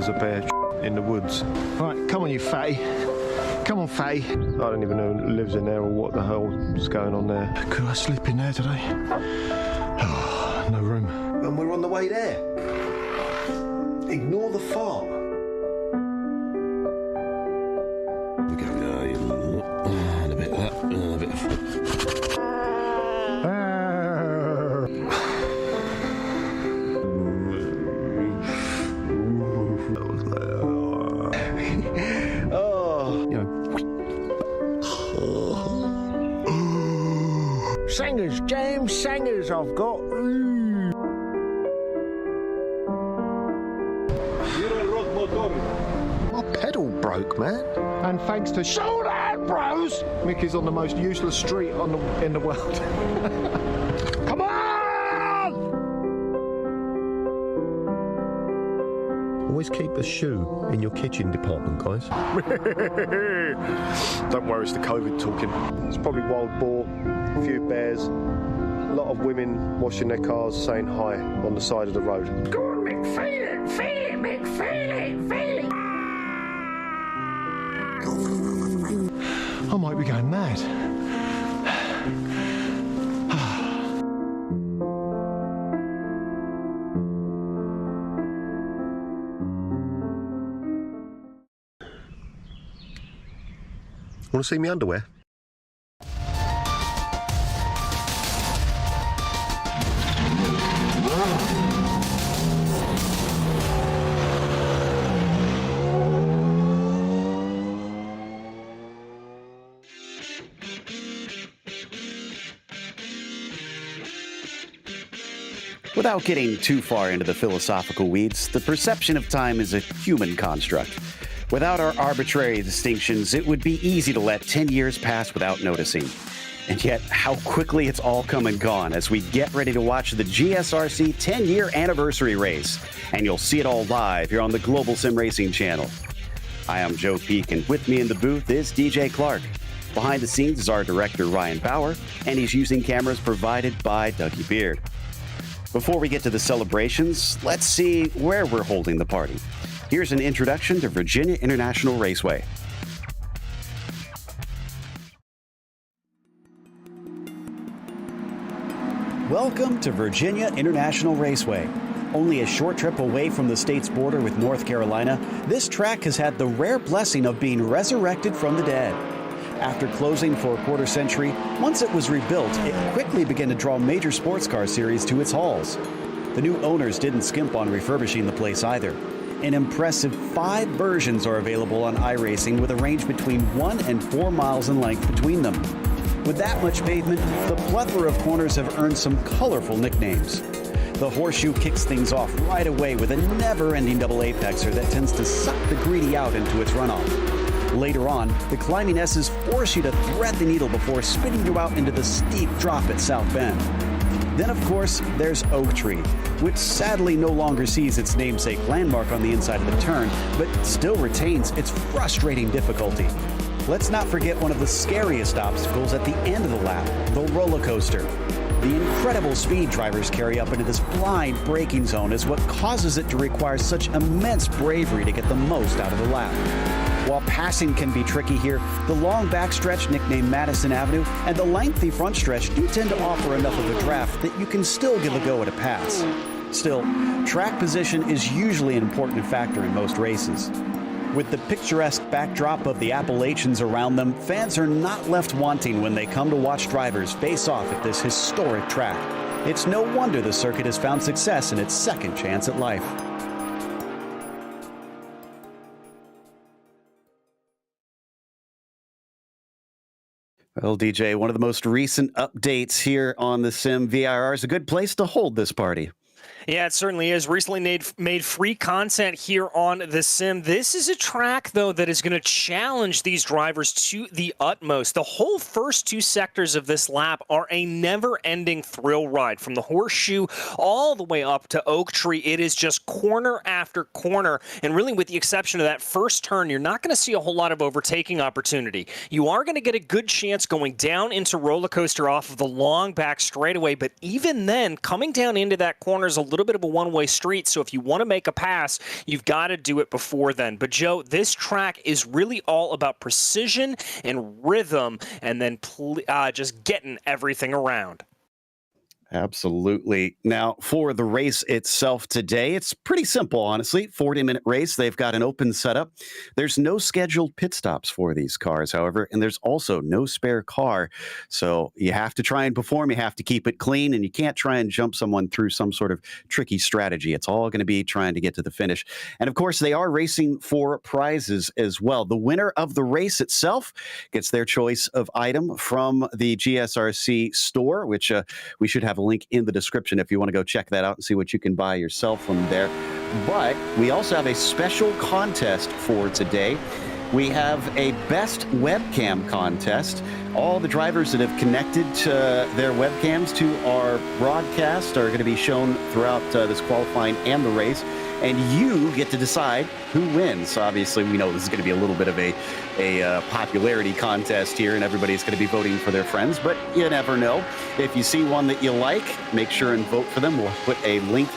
there's a bear in the woods. Right, come on, you fatty. Come on, fatty. I don't even know who lives in there or what the hell's going on there. Could I sleep in there today? Oh, no room. And we're on the way there. Ignore the fart. We go, and a bit of that, and a bit of Singers, James, singers I've got. My pedal broke, man. And thanks to Showdown Bros, Mickey's on the most useless street in the world. Come on! Always keep a shoe in your kitchen department, guys. Don't worry, it's the COVID talking. It's probably wild boar, a few bears, a lot of women washing their cars saying hi on the side of the road. Go on, Mick, feel it, Mick, feel it. I might be going mad. Want to see me underwear? Without getting too far into the philosophical weeds, the perception of time is a human construct. Without our arbitrary distinctions, it would be easy to let 10 years pass without noticing. And yet, how quickly it's all come and gone as we get ready to watch the GSRC 10-year anniversary race. And you'll see it all live here on the Global SimRacing Channel. Hi, I'm Joe Peak, and with me in the booth is DJ Clark. Behind the scenes is our director, Ryan Bauer, and he's using cameras provided by Dougie Beard. Before we get to the celebrations, let's see where we're holding the party. Here's an introduction to Virginia International Raceway. Welcome to Virginia International Raceway. Only a short trip away from the state's border with North Carolina, this track has had the rare blessing of being resurrected from the dead. After closing for a quarter century, once it was rebuilt, it quickly began to draw major sports car series to its halls. The new owners didn't skimp on refurbishing the place either. An impressive 5 versions are available on iRacing with a range between 1 and 4 miles in length between them. With that much pavement, the plethora of corners have earned some colorful nicknames. The horseshoe kicks things off right away with a never-ending double apexer that tends to suck the greedy out into its runoff. Later on, the climbing S's force you to thread the needle before spinning you out into the steep drop at South Bend. Then, of course, there's Oak Tree, which sadly no longer sees its namesake landmark on the inside of the turn, but still retains its frustrating difficulty. Let's not forget one of the scariest obstacles at the end of the lap, the roller coaster. The incredible speed drivers carry up into this blind braking zone is what causes it to require such immense bravery to get the most out of the lap. While passing can be tricky here, the long backstretch nicknamed Madison Avenue and the lengthy front stretch do tend to offer enough of a draft that you can still give a go at a pass. Still, track position is usually an important factor in most races. With the picturesque backdrop of the Appalachians around them, fans are not left wanting when they come to watch drivers face off at this historic track. It's no wonder the circuit has found success in its second chance at life. Well, DJ, one of the most recent updates here on the Sim VIR is a good place to hold this party. Yeah, it certainly is. Recently made free content here on the Sim. This is a track, though, that is going to challenge these drivers to the utmost. The whole first 2 sectors of this lap are a never-ending thrill ride. From the horseshoe all the way up to Oak Tree, it is just corner after corner. And really, with the exception of that first turn, you're not going to see a whole lot of overtaking opportunity. You are going to get a good chance going down into roller coaster off of the long back straightaway. But even then, coming down into that corner is a little bit of a one-way street. So if you want to make a pass, you've got to do it before then. But Joe, this track is really all about precision and rhythm, and then just getting everything around. Absolutely. Now, for the race itself today, it's pretty simple, honestly. 40-minute race. They've got an open setup. There's no scheduled pit stops for these cars, however, and there's also no spare car. So you have to try and perform. You have to keep it clean, and you can't try and jump someone through some sort of tricky strategy. It's all going to be trying to get to the finish. And, of course, they are racing for prizes as well. The winner of the race itself gets their choice of item from the GSRC store, which we should have a link in the description if you want to go check that out and see what you can buy yourself from there. But we also have a special contest for today. We have a best webcam contest. All the drivers that have connected their webcams to our broadcast are going to be shown throughout this qualifying and the race. And you get to decide who wins. Obviously, we know this is going to be a little bit of a popularity contest here, and everybody's going to be voting for their friends, but you never know. If you see one that you like, make sure and vote for them. We'll put a link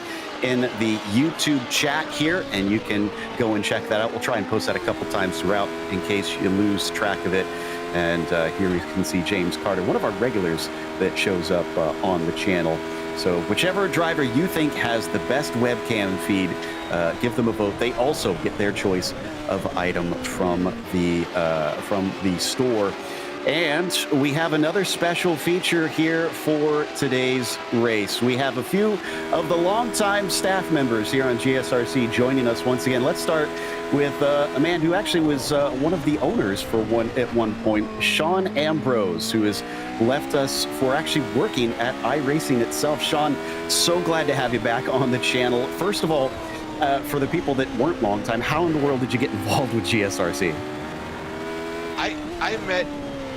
in the YouTube chat here, and you can go and check that out. We'll try and post that a couple times throughout in case you lose track of it. And here we can see James Carter, one of our regulars that shows up on the channel. So whichever driver you think has the best webcam feed, give them a vote. They also get their choice of item from the store. And we have another special feature here for today's race. We have a few of the longtime staff members here on GSRC joining us once again. Let's start with a man who actually was one of the owners at one point, Sean Ambrose, who has left us for actually working at iRacing itself. Sean, so glad to have you back on the channel. First of all, for the people that weren't long time, how in the world did you get involved with GSRC? I met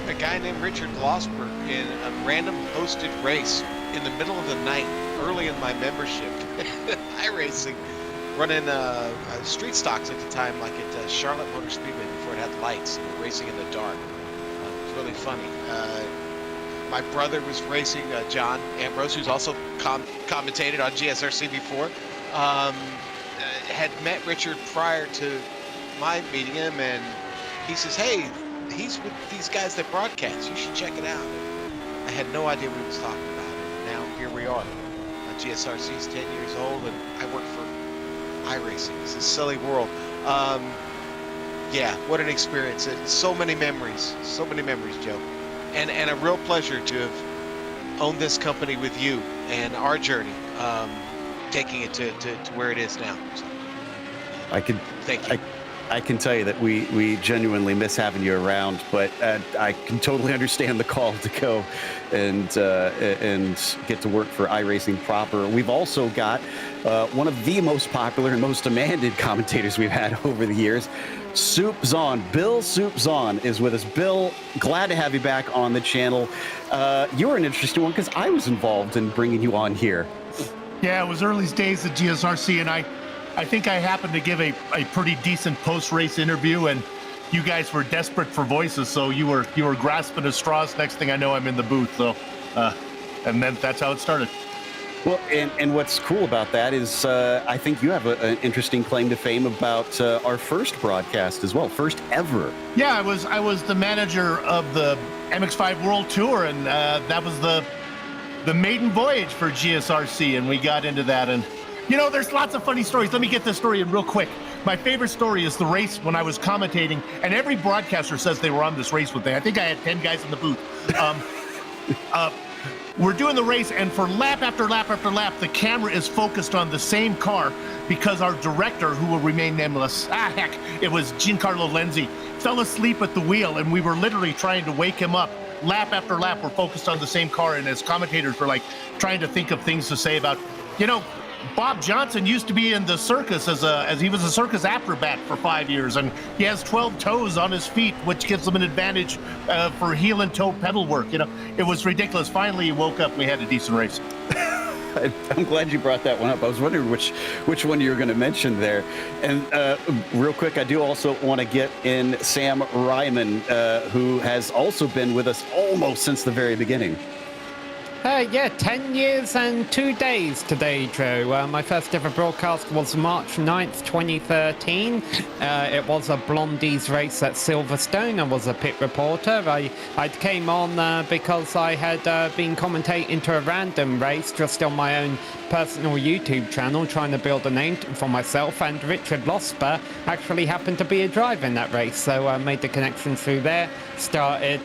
a guy named Richard Glossberg in a random hosted race in the middle of the night, early in my membership. iRacing, running street stocks at the time, like at Charlotte Motor Speedway before it had lights, racing in the dark. It was really funny. My brother was racing, John Ambrose, who's also commentated on GSRC before. Had met Richard prior to my meeting him, and he says, "Hey, he's with these guys that broadcast. You should check it out." I had no idea what he was talking about. And now here we are. GSRC is 10 years old, and I work for iRacing. It's a silly world. Yeah, what an experience. So many memories, Joe. And a real pleasure to have owned this company with you and our journey, taking it to where it is now. So, thank you. I can tell you that we genuinely miss having you around, but I can totally understand the call to go and get to work for iRacing proper. We've also got one of the most popular and most demanded commentators we've had over the years, Soup Zahn. Bill Soup Zahn is with us. Bill, glad to have you back on the channel. You were an interesting one because I was involved in bringing you on here. Yeah, it was early days at GSRC, and I think I happened to give a pretty decent post-race interview, and you guys were desperate for voices, so you were grasping at straws. Next thing I know, I'm in the booth. So, and then that's how it started. Well, and what's cool about that is I think you have an interesting claim to fame about our first broadcast as well, first ever. Yeah, I was the manager of the MX-5 World Tour, and that was the maiden voyage for GSRC, and we got into that. And you know, there's lots of funny stories. Let me get this story in real quick. My favorite story is the race when I was commentating, and every broadcaster says they were on this race with me. I think I had 10 guys in the booth. We're doing the race, and for lap after lap after lap, the camera is focused on the same car because our director, who will remain nameless, it was Giancarlo Lenzi, fell asleep at the wheel, and we were literally trying to wake him up. Lap after lap, we're focused on the same car, and as commentators, we're like trying to think of things to say about, you know, Bob Johnson used to be in the circus as he was a circus acrobat for 5 years, and he has 12 toes on his feet, which gives him an advantage for heel and toe pedal work. You know, it was ridiculous. Finally, he woke up and we had a decent race. I'm glad you brought that one up. I was wondering which one you were going to mention there. And real quick, I do also want to get in Sam Ryman, who has also been with us almost since the very beginning. Yeah, 10 years and 2 days today, Joe. My first ever broadcast was March 9th, 2013. It was a Blondies race at Silverstone. I was a pit reporter. I came on because I had been commentating to a random race just on my own personal YouTube channel, trying to build a name for myself, and Richard Losper actually happened to be a driver in that race, so I made the connection through there, started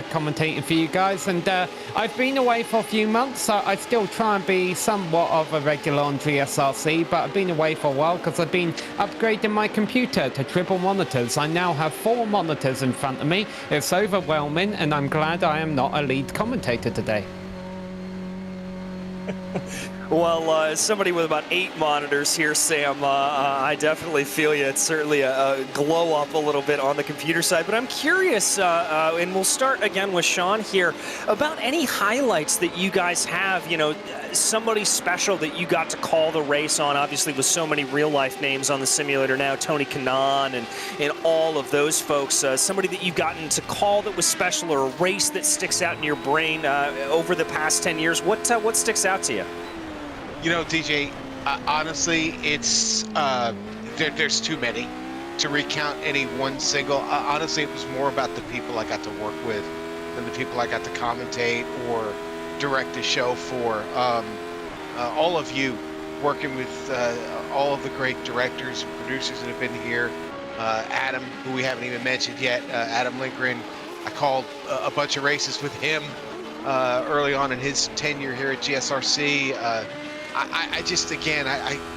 commentating for you guys, and I've been away for a few months. So I still try and be somewhat of a regular on GSRC, but I've been away for a while because I've been upgrading my computer to triple monitors. I now have 4 monitors in front of me. It's overwhelming, and I'm glad I am not a lead commentator today. Well, as somebody with about 8 monitors here, Sam, I definitely feel you. It's certainly a glow up a little bit on the computer side. But I'm curious, and we'll start again with Sean here, about any highlights that you guys have, you know, somebody special that you got to call the race on, obviously with so many real-life names on the simulator now, Tony Kanaan and all of those folks, somebody that you've gotten to call that was special, or a race that sticks out in your brain over the past 10 years. What sticks out to you? You know, DJ, honestly, it's there's too many to recount any one single. Honestly, it was more about the people I got to work with than the people I got to commentate or direct a show for. All of you working with all of the great directors and producers that have been here. Adam, who we haven't even mentioned yet, Adam Lindgren. I called a bunch of races with him early on in his tenure here at GSRC. I just, again,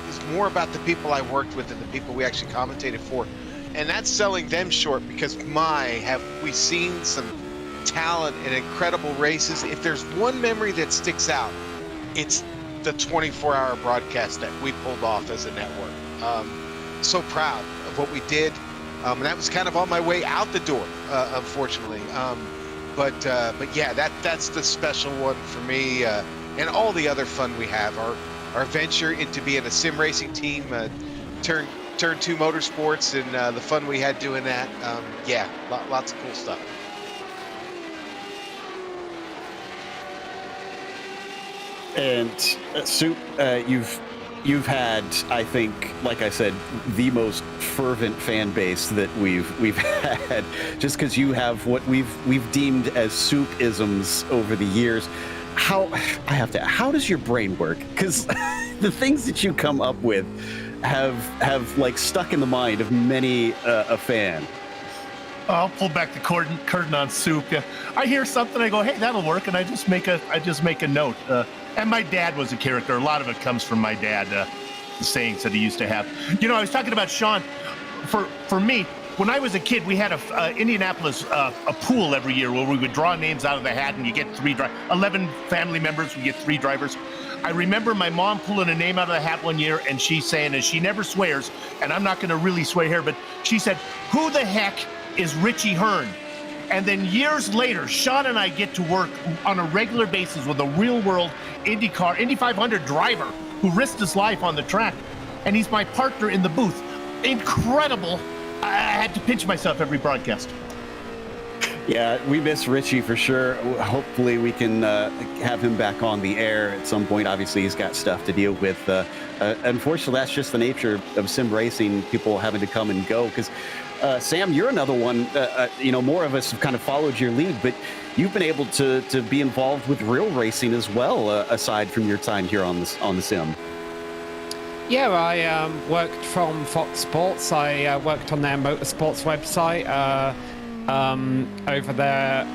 it's more about the people I worked with than the people we actually commentated for. And that's selling them short, because have we seen some talent and incredible races. If there's one memory that sticks out, it's the 24-hour broadcast that we pulled off as a network. So proud of what we did. And that was kind of on my way out the door, unfortunately. But yeah, that's the special one for me. And all the other fun we have, our venture into being a sim racing team, Turn 2 Motorsports, and the fun we had doing that. Yeah, lots of cool stuff. And Soup, you've had, I think, like I said, the most fervent fan base that we've had, just because you have what we've deemed as Soup-isms over the years. How does your brain work? Because the things that you come up with have like stuck in the mind of many a fan. I'll pull back the curtain on Soup. Yeah. I hear something, I go, hey, that'll work, and I just make a note. And my dad was a character. A lot of it comes from my dad, the sayings that he used to have. You know, I was talking about Sean. For me, when I was a kid, we had Indianapolis a pool every year where we would draw names out of the hat, and you get 11 family members, we get 3 drivers. I remember my mom pulling a name out of the hat one year, and she saying, and she never swears, and I'm not going to really swear here, but she said, "Who the heck is Richie Hearn?" And then years later, Sean and I get to work on a regular basis with a real-world Indy 500 driver who risked his life on the track, and he's my partner in the booth. Incredible. I had to pinch myself every broadcast. Yeah, we miss Richie for sure. Hopefully we can have him back on the air at some point. Obviously, he's got stuff to deal with. Unfortunately, that's just the nature of sim racing, people having to come and go. Because, Sam, you're another one. More of us have kind of followed your lead, but you've been able to be involved with real racing as well, aside from your time here on the sim. Yeah, I worked from Fox Sports. I worked on their motorsports website over there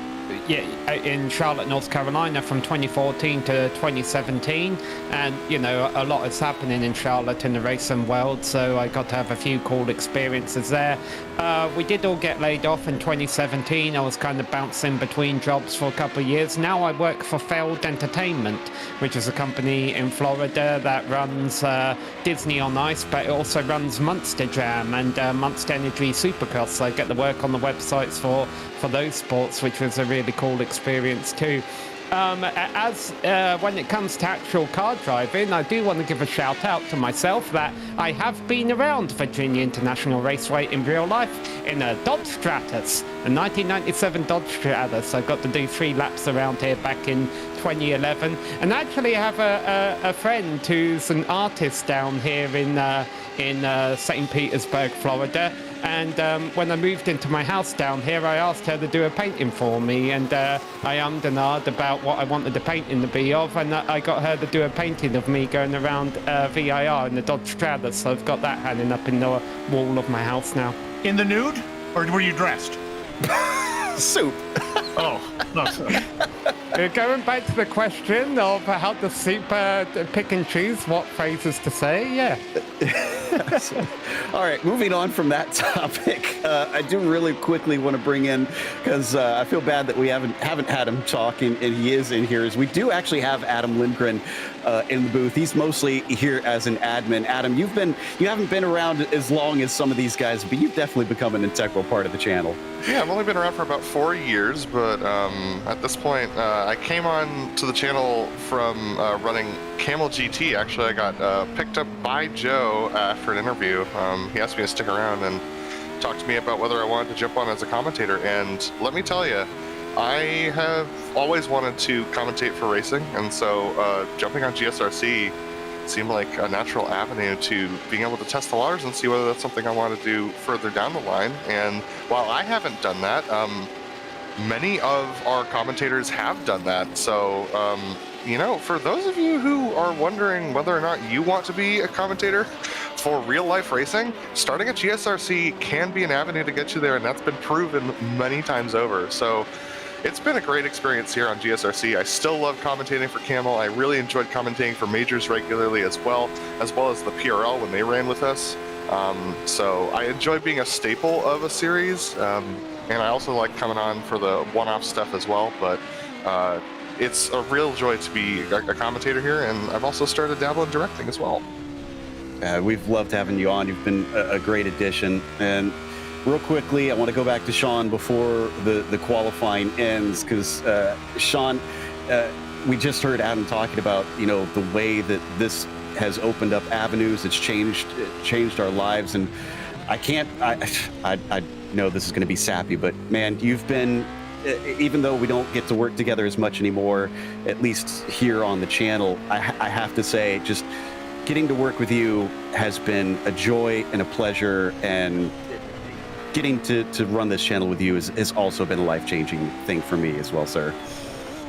in Charlotte, North Carolina from 2014 to 2017. And, a lot is happening in Charlotte in the racing world, so I got to have a few cool experiences there. We did all get laid off in 2017. I was kind of bouncing between jobs for a couple of years. Now I work for Feld Entertainment, which is a company in Florida that runs Disney on Ice, but it also runs Monster Jam and Monster Energy Supercross. So I get to work on the websites for those sports, which was a really cool experience too. When it comes to actual car driving, I do want to give a shout out to myself that I have been around Virginia International Raceway in real life in a Dodge Stratus, a 1997 Dodge Stratus. I got to do 3 laps around here back in 2011, and actually have a friend who's an artist down here in St. Petersburg, Florida. And when I moved into my house down here, I asked her to do a painting for me, and I ummed and ahed about what I wanted the painting to be of, and I got her to do a painting of me going around VIR in the Dodge Stratus. So I've got that hanging up in the wall of my house now. In the nude, or were you dressed? Soup. Oh, no, sorry. Going back to the question of how to super pick and choose what phrases to say, yeah. All right, moving on from that topic, I do really quickly want to bring in, because I feel bad that we haven't had him talk, and he is in here, is we do actually have Adam Lindgren in the booth. He's mostly here as an admin. Adam, you haven't been around as long as some of these guys, but you've definitely become an integral part of the channel. Yeah, I've only been around for about 4 years, but at this point, I came on to the channel from running Camel GT. Actually, I got picked up by Joe after an interview. He asked me to stick around and talk to me about whether I wanted to jump on as a commentator. And let me tell you, I have always wanted to commentate for racing, and so jumping on GSRC seemed like a natural avenue to being able to test the waters and see whether that's something I want to do further down the line. And while I haven't done that, many of our commentators have done that. So, you know, for those of you who are wondering whether or not you want to be a commentator for real life racing, starting at GSRC can be an avenue to get you there, and that's been proven many times over. So it's been a great experience here on GSRC. I still love commentating for Camel. I really enjoyed commentating for majors regularly as well as the PRL when they ran with us. So I enjoy being a staple of a series, and I also like coming on for the one-off stuff as well. But it's a real joy to be a commentator here, and I've also started dabbling in directing as well. We've loved having you on. You've been a great addition. And real quickly, I want to go back to Sean before the qualifying ends, because Sean, we just heard Adam talking about, you know, the way that this has opened up avenues. It's changed our lives, and I know this is going to be sappy, but man, you've been, even though we don't get to work together as much anymore, at least here on the channel, I have to say, just getting to work with you has been a joy and a pleasure, and getting to run this channel with you has also been a life-changing thing for me as well, sir.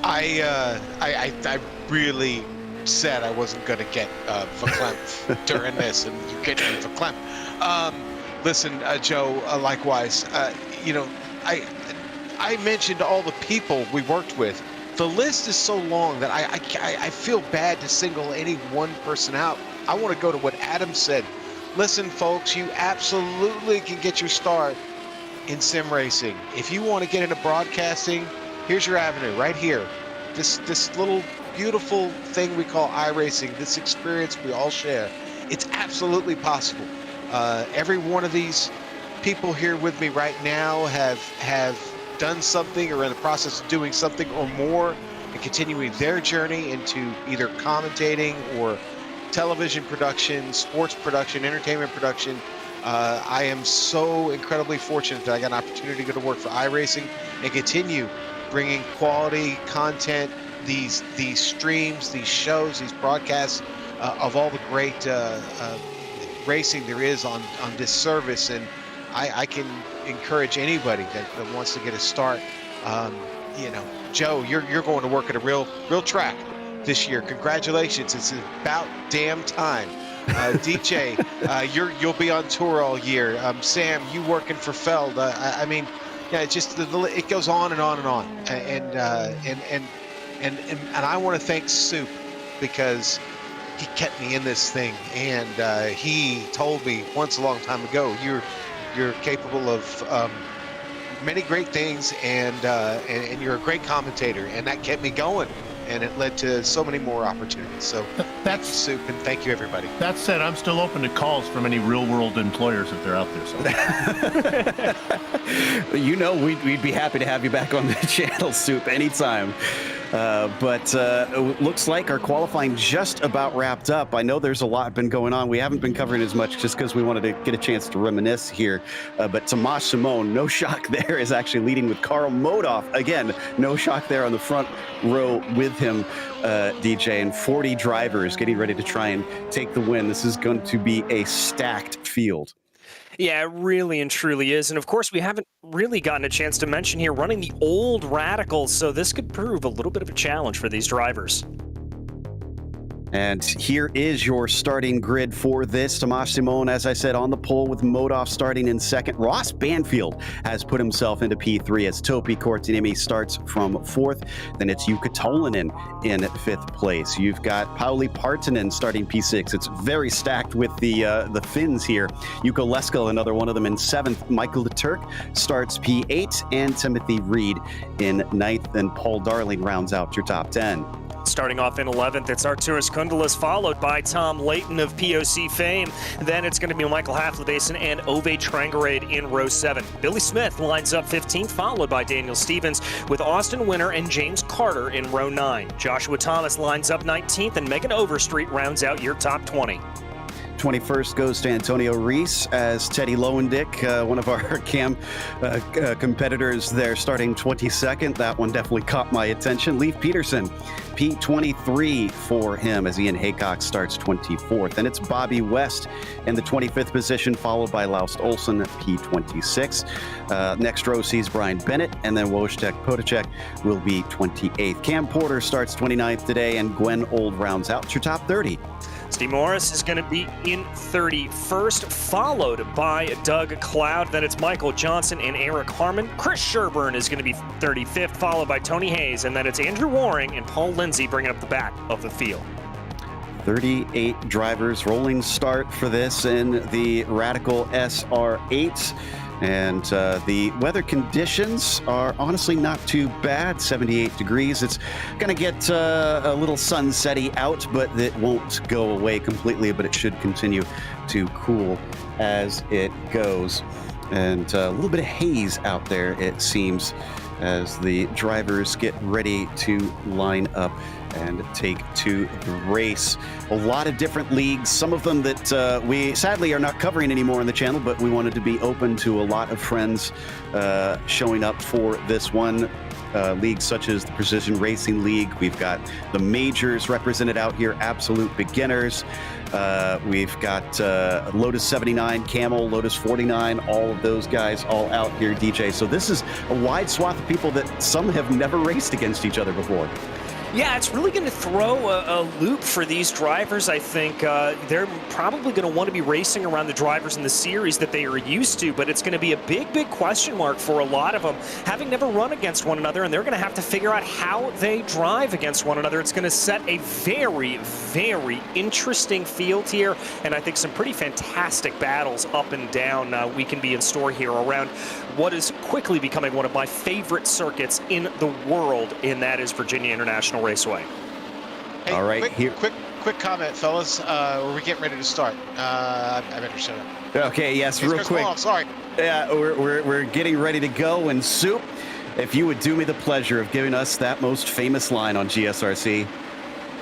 I really said I wasn't going to get verklempt during this, and you're getting me verklempt. Listen, Joe, likewise, you know, I mentioned all the people we worked with. The list is so long that I feel bad to single any one person out. I want to go to what Adam said. Listen, folks, you absolutely can get your start in sim racing. If you want to get into broadcasting, here's your avenue right here. This little beautiful thing we call iRacing, this experience we all share, it's absolutely possible. Every one of these people here with me right now have done something or in the process of doing something or more and continuing their journey into either commentating or television production, sports production, entertainment production. I am so incredibly fortunate that I got an opportunity to go to work for iRacing and continue bringing quality content, these streams, these shows, these broadcasts of all the great racing there is on this service. And I can encourage anybody that wants to get a start. You know, Joe, you're going to work at a real track this year. Congratulations! It's about damn time. DJ, you'll be on tour all year. Sam, you working for Feld? I mean, yeah, it just it goes on and on and on. And I want to thank Soup, because he kept me in this thing, and he told me once a long time ago, you're capable of many great things, and you're a great commentator, and that kept me going, and it led to so many more opportunities. So that's Soup, and thank you, everybody. That said, I'm still open to calls from any real-world employers if they're out there. So. You know, we'd be happy to have you back on the channel, Soup, anytime. But looks like our qualifying just about wrapped up. I know there's a lot been going on. We haven't been covering as much just because we wanted to get a chance to reminisce here. But Tomasz Simon, no shock there, is actually leading with Karl Modoff. Again, no shock there on the front row with him, DJ, and 40 drivers getting ready to try and take the win. This is going to be a stacked field. Yeah, it really and truly is. And of course, we haven't really gotten a chance to mention here running the old radicals, so this could prove a little bit of a challenge for these drivers. And here is your starting grid for this. Tomasz Simon, as I said, on the pole with Modoff starting in second. Ross Banfield has put himself into P3 as Topi Kortiniemi starts from fourth. Then it's Jukka Tolinen in fifth place. You've got Pauli Partanen starting P6. It's very stacked with the Finns here. Jukka Lesko, another one of them, in seventh. Michael de Turk starts P8, and Timothy Reed in ninth. And Paul Darling rounds out your top 10. Starting off in 11th, it's Arturas Kundalis, followed by Tom Layton of POC fame. Then it's going to be Michael Haflebason and Ove Trangerade in row 7. Billy Smith lines up 15th, followed by Daniel Stevens, with Austin Winter and James Carter in row 9. Joshua Thomas lines up 19th, and Megan Overstreet rounds out your top 20. 21st goes to Antonio Reese as Teddy Lowendick, one of our competitors there, starting 22nd. That one definitely caught my attention. Leif Peterson, P23 for him as Ian Haycock starts 24th. And it's Bobby West in the 25th position, followed by Laust Olsen, P26. Next row sees Brian Bennett, and then Wojciech Potacek will be 28th. Cam Porter starts 29th today, and Gwen Old rounds out your top 30. Steve Morris is going to be in 31st, followed by Doug Cloud. Then it's Michael Johnson and Eric Harmon. Chris Sherburne is going to be 35th, followed by Tony Hayes. And then it's Andrew Waring and Paul Lindsay bringing up the back of the field. 38 drivers, rolling start for this in the Radical SR8. And the weather conditions are honestly not too bad, 78 degrees. It's going to get a little sunsetty out, but it won't go away completely, but it should continue to cool as it goes. And a little bit of haze out there, it seems, as the drivers get ready to line up and take to the race. A lot of different leagues, some of them that we sadly are not covering anymore on the channel, but we wanted to be open to a lot of friends showing up for this one. Leagues such as the Precision Racing League. We've got the majors represented out here, Absolute Beginners. We've got Lotus 79, Camel, Lotus 49, all of those guys all out here, DJ. So this is a wide swath of people that some have never raced against each other before. Yeah, it's really going to throw a loop for these drivers. I think they're probably going to want to be racing around the drivers in the series that they are used to, but it's going to be a big, big question mark for a lot of them, having never run against one another, and they're going to have to figure out how they drive against one another. It's going to set a very, very interesting field here, and I think some pretty fantastic battles up and down we can be in store here around what is quickly becoming one of my favorite circuits in the world, and that is Virginia International Raceway. Hey, all right, quick comment, fellas. We're getting ready to start. I better shut up. Okay, yes, real quick. I'm sorry. Yeah, we're getting ready to go. And Soup, if you would do me the pleasure of giving us that most famous line on GSRC.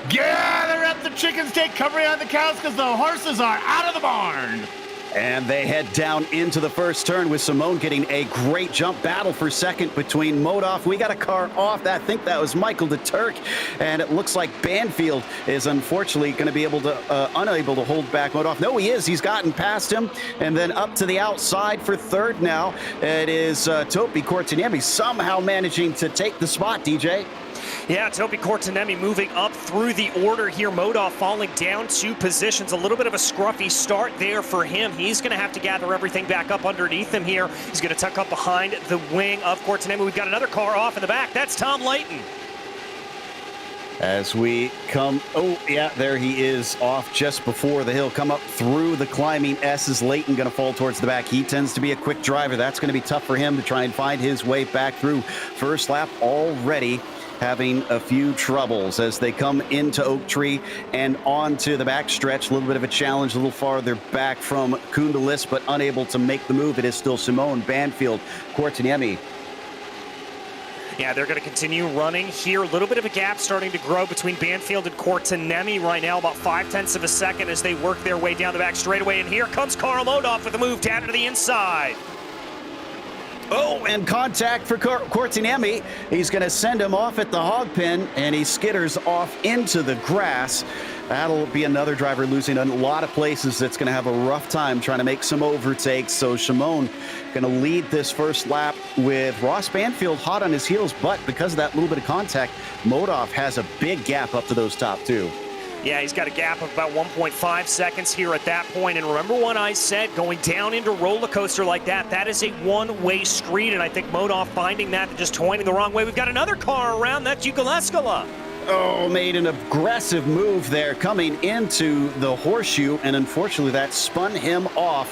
Gather at the chicken steak covering on the cows because the horses are out of the barn. And they head down into the first turn with Simone getting a great jump. Battle for second between Modoff. We got a car off. I think that was Michael de Turk. And it looks like Banfield is unfortunately going to be unable to hold back Modoff. No, he is. He's gotten past him. And then up to the outside for third now. It is Topi Kortiniemi somehow managing to take the spot, DJ. Yeah, Topi Kortiniemi moving up through the order here. Modoff falling down 2 positions. A little bit of a scruffy start there for him. He's going to have to gather everything back up underneath him here. He's going to tuck up behind the wing of Kortiniemi. We've got another car off in the back. That's Tom Layton. As we come, oh yeah, there he is off just before the hill. Come up through the climbing S. Is Layton going to fall towards the back? He tends to be a quick driver. That's going to be tough for him to try and find his way back through. First lap already having a few troubles as they come into Oak Tree and onto the back stretch. A little bit of a challenge a little farther back from Kundalis, but unable to make the move. It is still Simone, Banfield, Kortiniemi. Yeah, they're going to continue running here. A little bit of a gap starting to grow between Banfield and Cortinemi right now, about 0.5 of a second as they work their way down the back straightaway. And here comes Karl Odoff with a move down to the inside. Oh, and contact for Cortinemi. He's going to send him off at the hog pen, and he skitters off into the grass. That'll be another driver losing a lot of places that's going to have a rough time trying to make some overtakes. So Shimon going to lead this first lap with Ross Banfield hot on his heels, but because of that little bit of contact, Modov has a big gap up to those top two. Yeah, he's got a gap of about 1.5 seconds here at that point. And remember what I said, going down into roller coaster like that, that is a one-way street. And I think Modov finding that and just toying the wrong way. We've got another car around. That's Ugaleskala. Oh, made an aggressive move there coming into the horseshoe, and unfortunately that spun him off.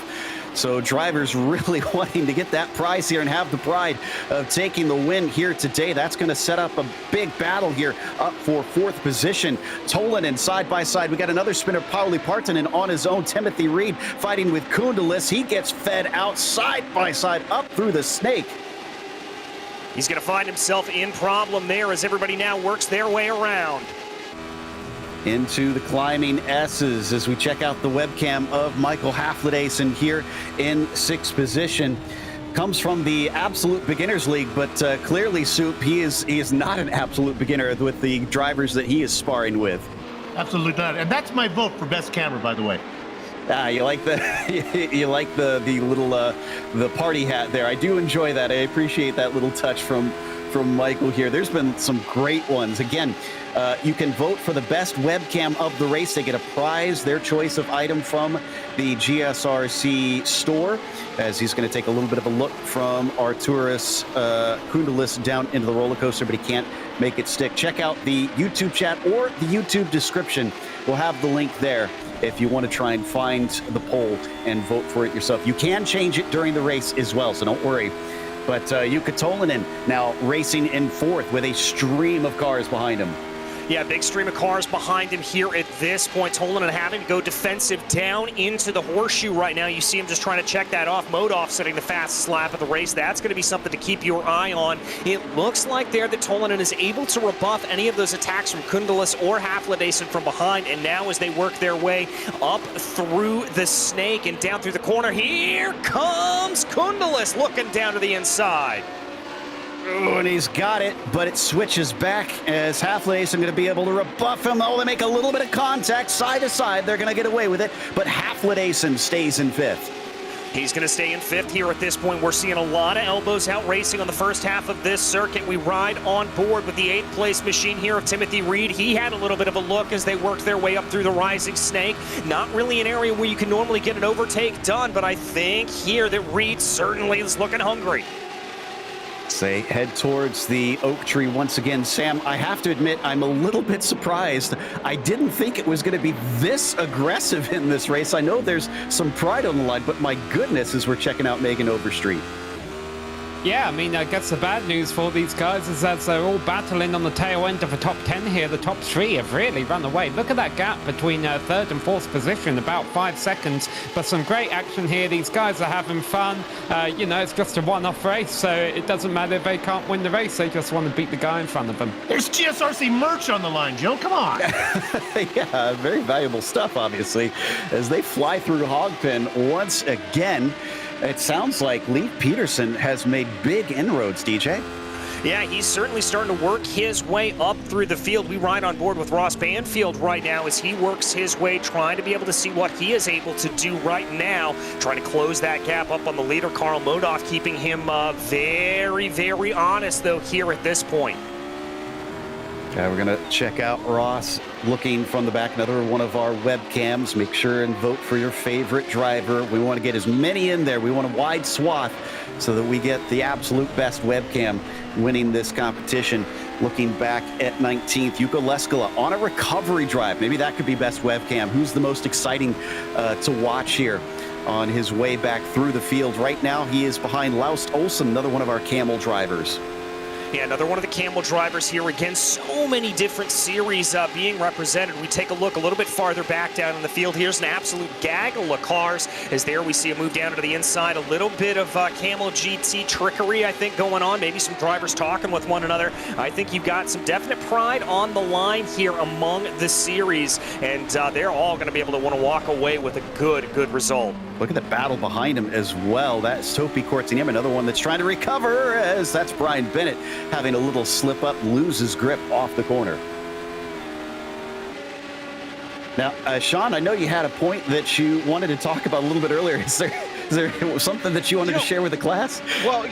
So drivers really wanting to get that prize here and have the pride of taking the win here today. That's going to set up a big battle here up for 4th position. Tolanen side by side. We got another spinner, Pauli Partanen, on his own. Timothy Reed fighting with Kundalis. He gets fed out side by side up through the snake. He's going to find himself in problem there as everybody now works their way around. Into the climbing S's as we check out the webcam of Michael Haflidason here in 6th position. Comes from the Absolute Beginners League, but clearly, Soup, he is not an absolute beginner with the drivers that he is sparring with. Absolutely not. And that's my vote for best camera, by the way. You like the you like the little the party hat there. I do enjoy that. I appreciate that little touch from Michael here. There's been some great ones. Again, you can vote for the best webcam of the race. They get a prize, their choice of item from the GSRC store, as he's going to take a little bit of a look from Arturas Kundalis down into the roller coaster, but he can't make it stick. Check out the YouTube chat or the YouTube description. We'll have the link there if you want to try and find the poll and vote for it yourself. You can change it during the race as well, so don't worry. But Jukka Tolanen now racing in 4th with a stream of cars behind him. Yeah, big stream of cars behind him here at this point. Tolanen having to go defensive down into the horseshoe right now. You see him just trying to check that off. Modov setting the fastest lap of the race. That's going to be something to keep your eye on. It looks like there that Tolanen is able to rebuff any of those attacks from Kundalis or Haflidason from behind. And now as they work their way up through the snake and down through the corner, here comes Kundalis looking down to the inside. Oh, and he's got it, but it switches back as Haflidason going to be able to rebuff him. Oh, they make a little bit of contact side to side. They're going to get away with it, but Haflidason stays in 5th. He's going to stay in 5th here at this point. We're seeing a lot of elbows out racing on the first half of this circuit. We ride on board with the 8th place machine here of Timothy Reed. He had a little bit of a look as they worked their way up through the rising snake. Not really an area where you can normally get an overtake done, but I think here that Reed certainly is looking hungry. They head towards the oak tree once again. Sam, I have to admit, I'm a little bit surprised. I didn't think it was going to be this aggressive in this race. I know there's some pride on the line, but my goodness, as we're checking out Megan Overstreet. Yeah, I mean, I guess the bad news for these guys is as they're all battling on the tail end of the top 10 here, the top 3 have really run away. Look at that gap between 3rd and 4th position, about 5 seconds. But some great action here. These guys are having fun. You know, it's just a one-off race, so it doesn't matter if they can't win the race. They just want to beat the guy in front of them. There's GSRC merch on the line, Joe. Come on. Yeah, very valuable stuff, obviously, as they fly through Hogpen once again. It sounds like Lee Peterson has made big inroads, DJ. Yeah, he's certainly starting to work his way up through the field. We ride on board with Ross Banfield right now as he works his way, trying to be able to see what he is able to do right now, trying to close that gap up on the leader, Karl Modov, keeping him very, very honest, though, here at this point. We're going to check out Ross looking from the back, another one of our webcams. Make sure and vote for your favorite driver. We want to get as many in there. We want a wide swath so that we get the absolute best webcam winning this competition. Looking back at 19th, Jukka Leskala on a recovery drive. Maybe that could be best webcam. Who's the most exciting to watch here on his way back through the field? Right now, he is behind Laust Olsen, another one of our camel drivers. Yeah, another one of the Camel drivers here. Again, so many different series being represented. We take a look a little bit farther back down in the field. Here's an absolute gaggle of cars. As there we see a move down to the inside. A little bit of Camel GT trickery, I think, going on. Maybe some drivers talking with one another. I think you've got some definite pride on the line here among the series. And they're all going to be able to want to walk away with a good result. Look at the battle behind him as well. That's Topi Kortiniemi, another one that's trying to recover, as that's Brian Bennett having a little slip up, loses grip off the corner. Now, Sean, I know you had a point that you wanted to talk about a little bit earlier. Is there something that you wanted to share with the class? Well,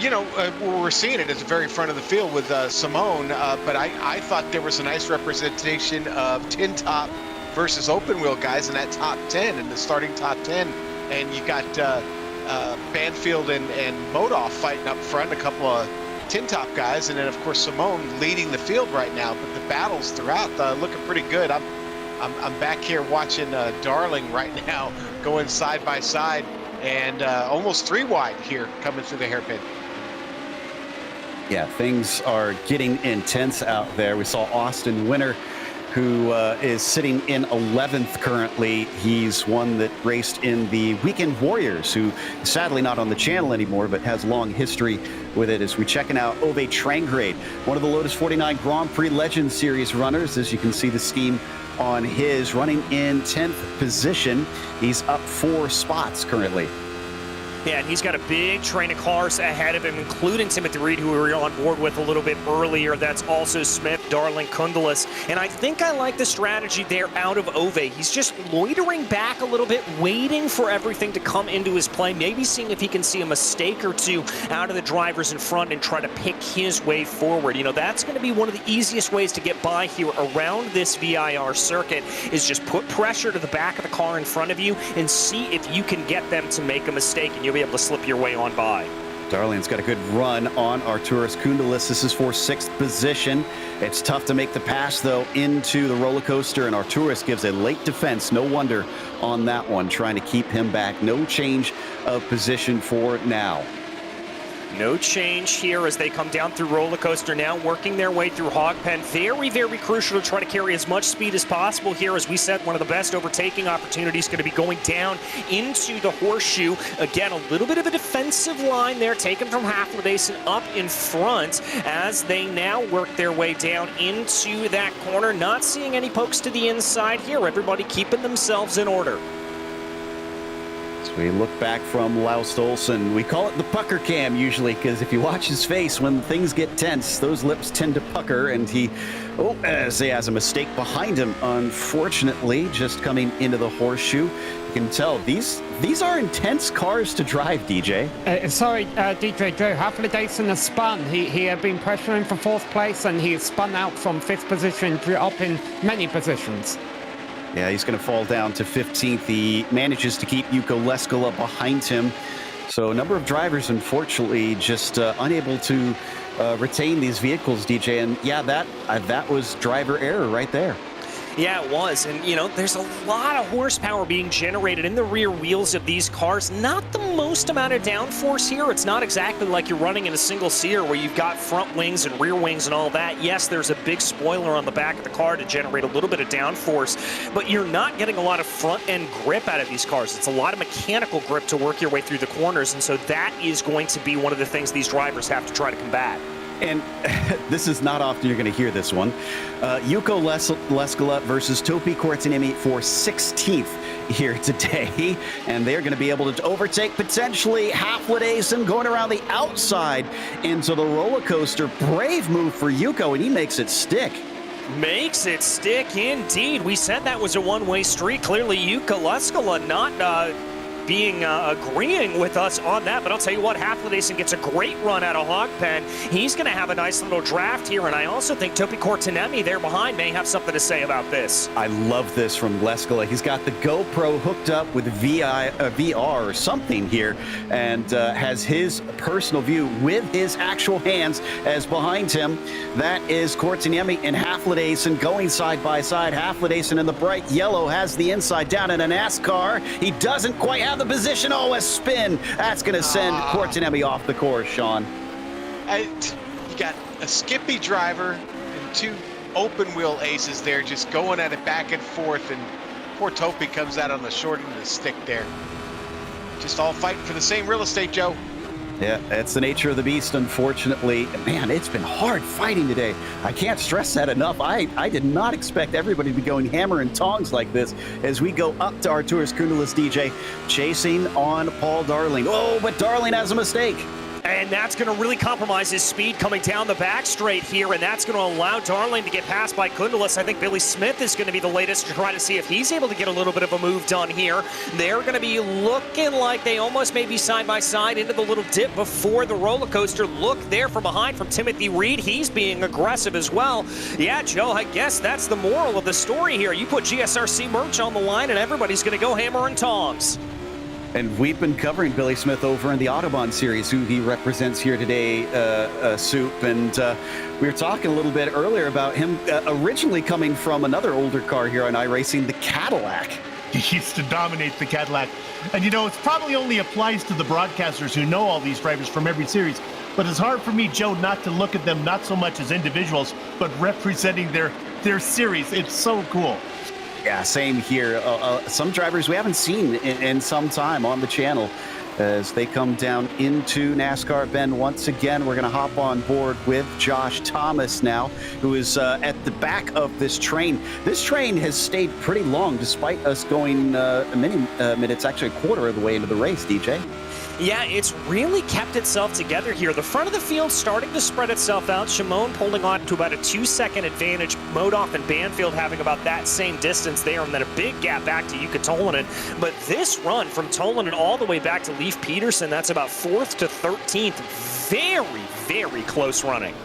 we're seeing it at the very front of the field with Simone, but I thought there was a nice representation of tin top versus open wheel guys in that top 10, in the starting top 10. And you got Banfield and Modoff fighting up front, a couple of tin top guys, and then of course Simone leading the field right now. But the battles throughout looking pretty good. I'm back here watching Darling right now going side by side, and almost 3 wide here coming through the hairpin. Yeah, things are getting intense out there. We saw Austin Winter, who is sitting in 11th currently. He's one that raced in the Weekend Warriors, who sadly not on the channel anymore, but has long history with it. As we checking out Ove Trangrade, one of the Lotus 49 Grand Prix Legends Series runners. As you can see the scheme on his, running in 10th position. He's up 4 spots currently. Yeah, and he's got a big train of cars ahead of him, including Timothy Reed, who we were on board with a little bit earlier. That's also Smith, Darling, Kundalis. And I think I like the strategy there out of Ove. He's just loitering back a little bit, waiting for everything to come into his play, maybe seeing if he can see a mistake or two out of the drivers in front and try to pick his way forward. That's going to be one of the easiest ways to get by here around this VIR circuit, is just put pressure to the back of the car in front of you and see if you can get them to make a mistake, and you'll be able to slip your way on by. Darling's got a good run on Arturas Kundalis. This is for 6th position. It's tough to make the pass, though, into the roller coaster, and Arturas gives a late defense. No wonder on that one, trying to keep him back. No change of position for now. No change here as they come down through roller coaster, now working their way through hog pen. Very crucial to try to carry as much speed as possible here. As we said, one of the best overtaking opportunities going to be going down into the horseshoe. Again, a little bit of a defensive line there, taken from Haflidason up in front as they now work their way down into that corner. Not seeing any pokes to the inside here. Everybody keeping themselves in order. We look back from Laust Olsen. We call it the pucker cam usually, because if you watch his face when things get tense, those lips tend to pucker, and he has a mistake behind him, unfortunately, just coming into the horseshoe. You can tell these are intense cars to drive, DJ. DJ Joe, Haflidason has spun. He had been pressuring for 4th place, and he has spun out from 5th position, up in many positions. Yeah, he's going to fall down to 15th. He manages to keep Yuko Leskola behind him. So a number of drivers, unfortunately, just unable to retain these vehicles, DJ. And yeah, that was driver error right there. Yeah, it was. And, there's a lot of horsepower being generated in the rear wheels of these cars. Not the most amount of downforce here. It's not exactly like you're running in a single seer where you've got front wings and rear wings and all that. Yes, there's a big spoiler on the back of the car to generate a little bit of downforce, but you're not getting a lot of front-end grip out of these cars. It's a lot of mechanical grip to work your way through the corners, and so that is going to be one of the things these drivers have to try to combat. And this is not often you're going to hear this one. Yuko Leskola versus Topi Kortiniemi for 16th here today. And they're going to be able to overtake potentially Haflidason going around the outside into the roller coaster. Brave move for Yuko, and he makes it stick. Makes it stick indeed. We said that was a one-way street. Clearly, Yuko Leskola not agreeing with us on that, but I'll tell you what, Haflidason gets a great run out of Hogpen. He's going to have a nice little draft here, and I also think Topi Kortiniemi there behind may have something to say about this. I love this from Leskola. He's got the GoPro hooked up with VR or something here, and has his personal view with his actual hands as behind him. That is Kortiniemi and Haflidason going side by side. Haflidason in the bright yellow has the inside down in a NASCAR. He doesn't quite have the position. Oh, a spin. That's going to send Kortiniemi off the course, Sean. You got a Skippy driver and 2 open wheel aces there just going at it back and forth, and poor Topi comes out on the short end of the stick there. Just all fighting for the same real estate, Joe. Yeah, that's the nature of the beast, unfortunately. Man, it's been hard fighting today. I can't stress that enough. I did not expect everybody to be going hammer and tongs like this as we go up to Arturas Kundalis DJ, chasing on Paul Darling. Oh, but Darling has a mistake. And that's going to really compromise his speed coming down the back straight here, and that's going to allow Darling to get passed by Kundalis. I think Billy Smith is going to be the latest to try to see if he's able to get a little bit of a move done here. They're going to be looking like they almost may be side by side into the little dip before the roller coaster. Look there from behind from Timothy Reed. He's being aggressive as well. Yeah, Joe, I guess that's the moral of the story here. You put GSRC merch on the line and everybody's going to go hammer and tongs. And we've been covering Billy Smith over in the Autobahn series, who he represents here today, Soup. And we were talking a little bit earlier about him originally coming from another older car here on iRacing, the Cadillac. He used to dominate the Cadillac. And, you know, it probably only applies to the broadcasters who know all these drivers from every series. But it's hard for me, Joe, not to look at them not so much as individuals, but representing their series. It's so cool. Yeah, same here. Some drivers we haven't seen in some time on the channel as they come down into NASCAR Bend once again. We're going to hop on board with Josh Thomas now, who is at the back of this train. This train has stayed pretty long despite us going many minutes, actually a quarter of the way into the race, DJ. Yeah, it's really kept itself together here. The front of the field starting to spread itself out. Shimon holding on to about a 2-second advantage. Modoff and Banfield having about that same distance there, and then a big gap back to Jukka Tolvanen. But this run from Tolvanen all the way back to Leif Peterson, that's about 4th to 13th. Very, very close running.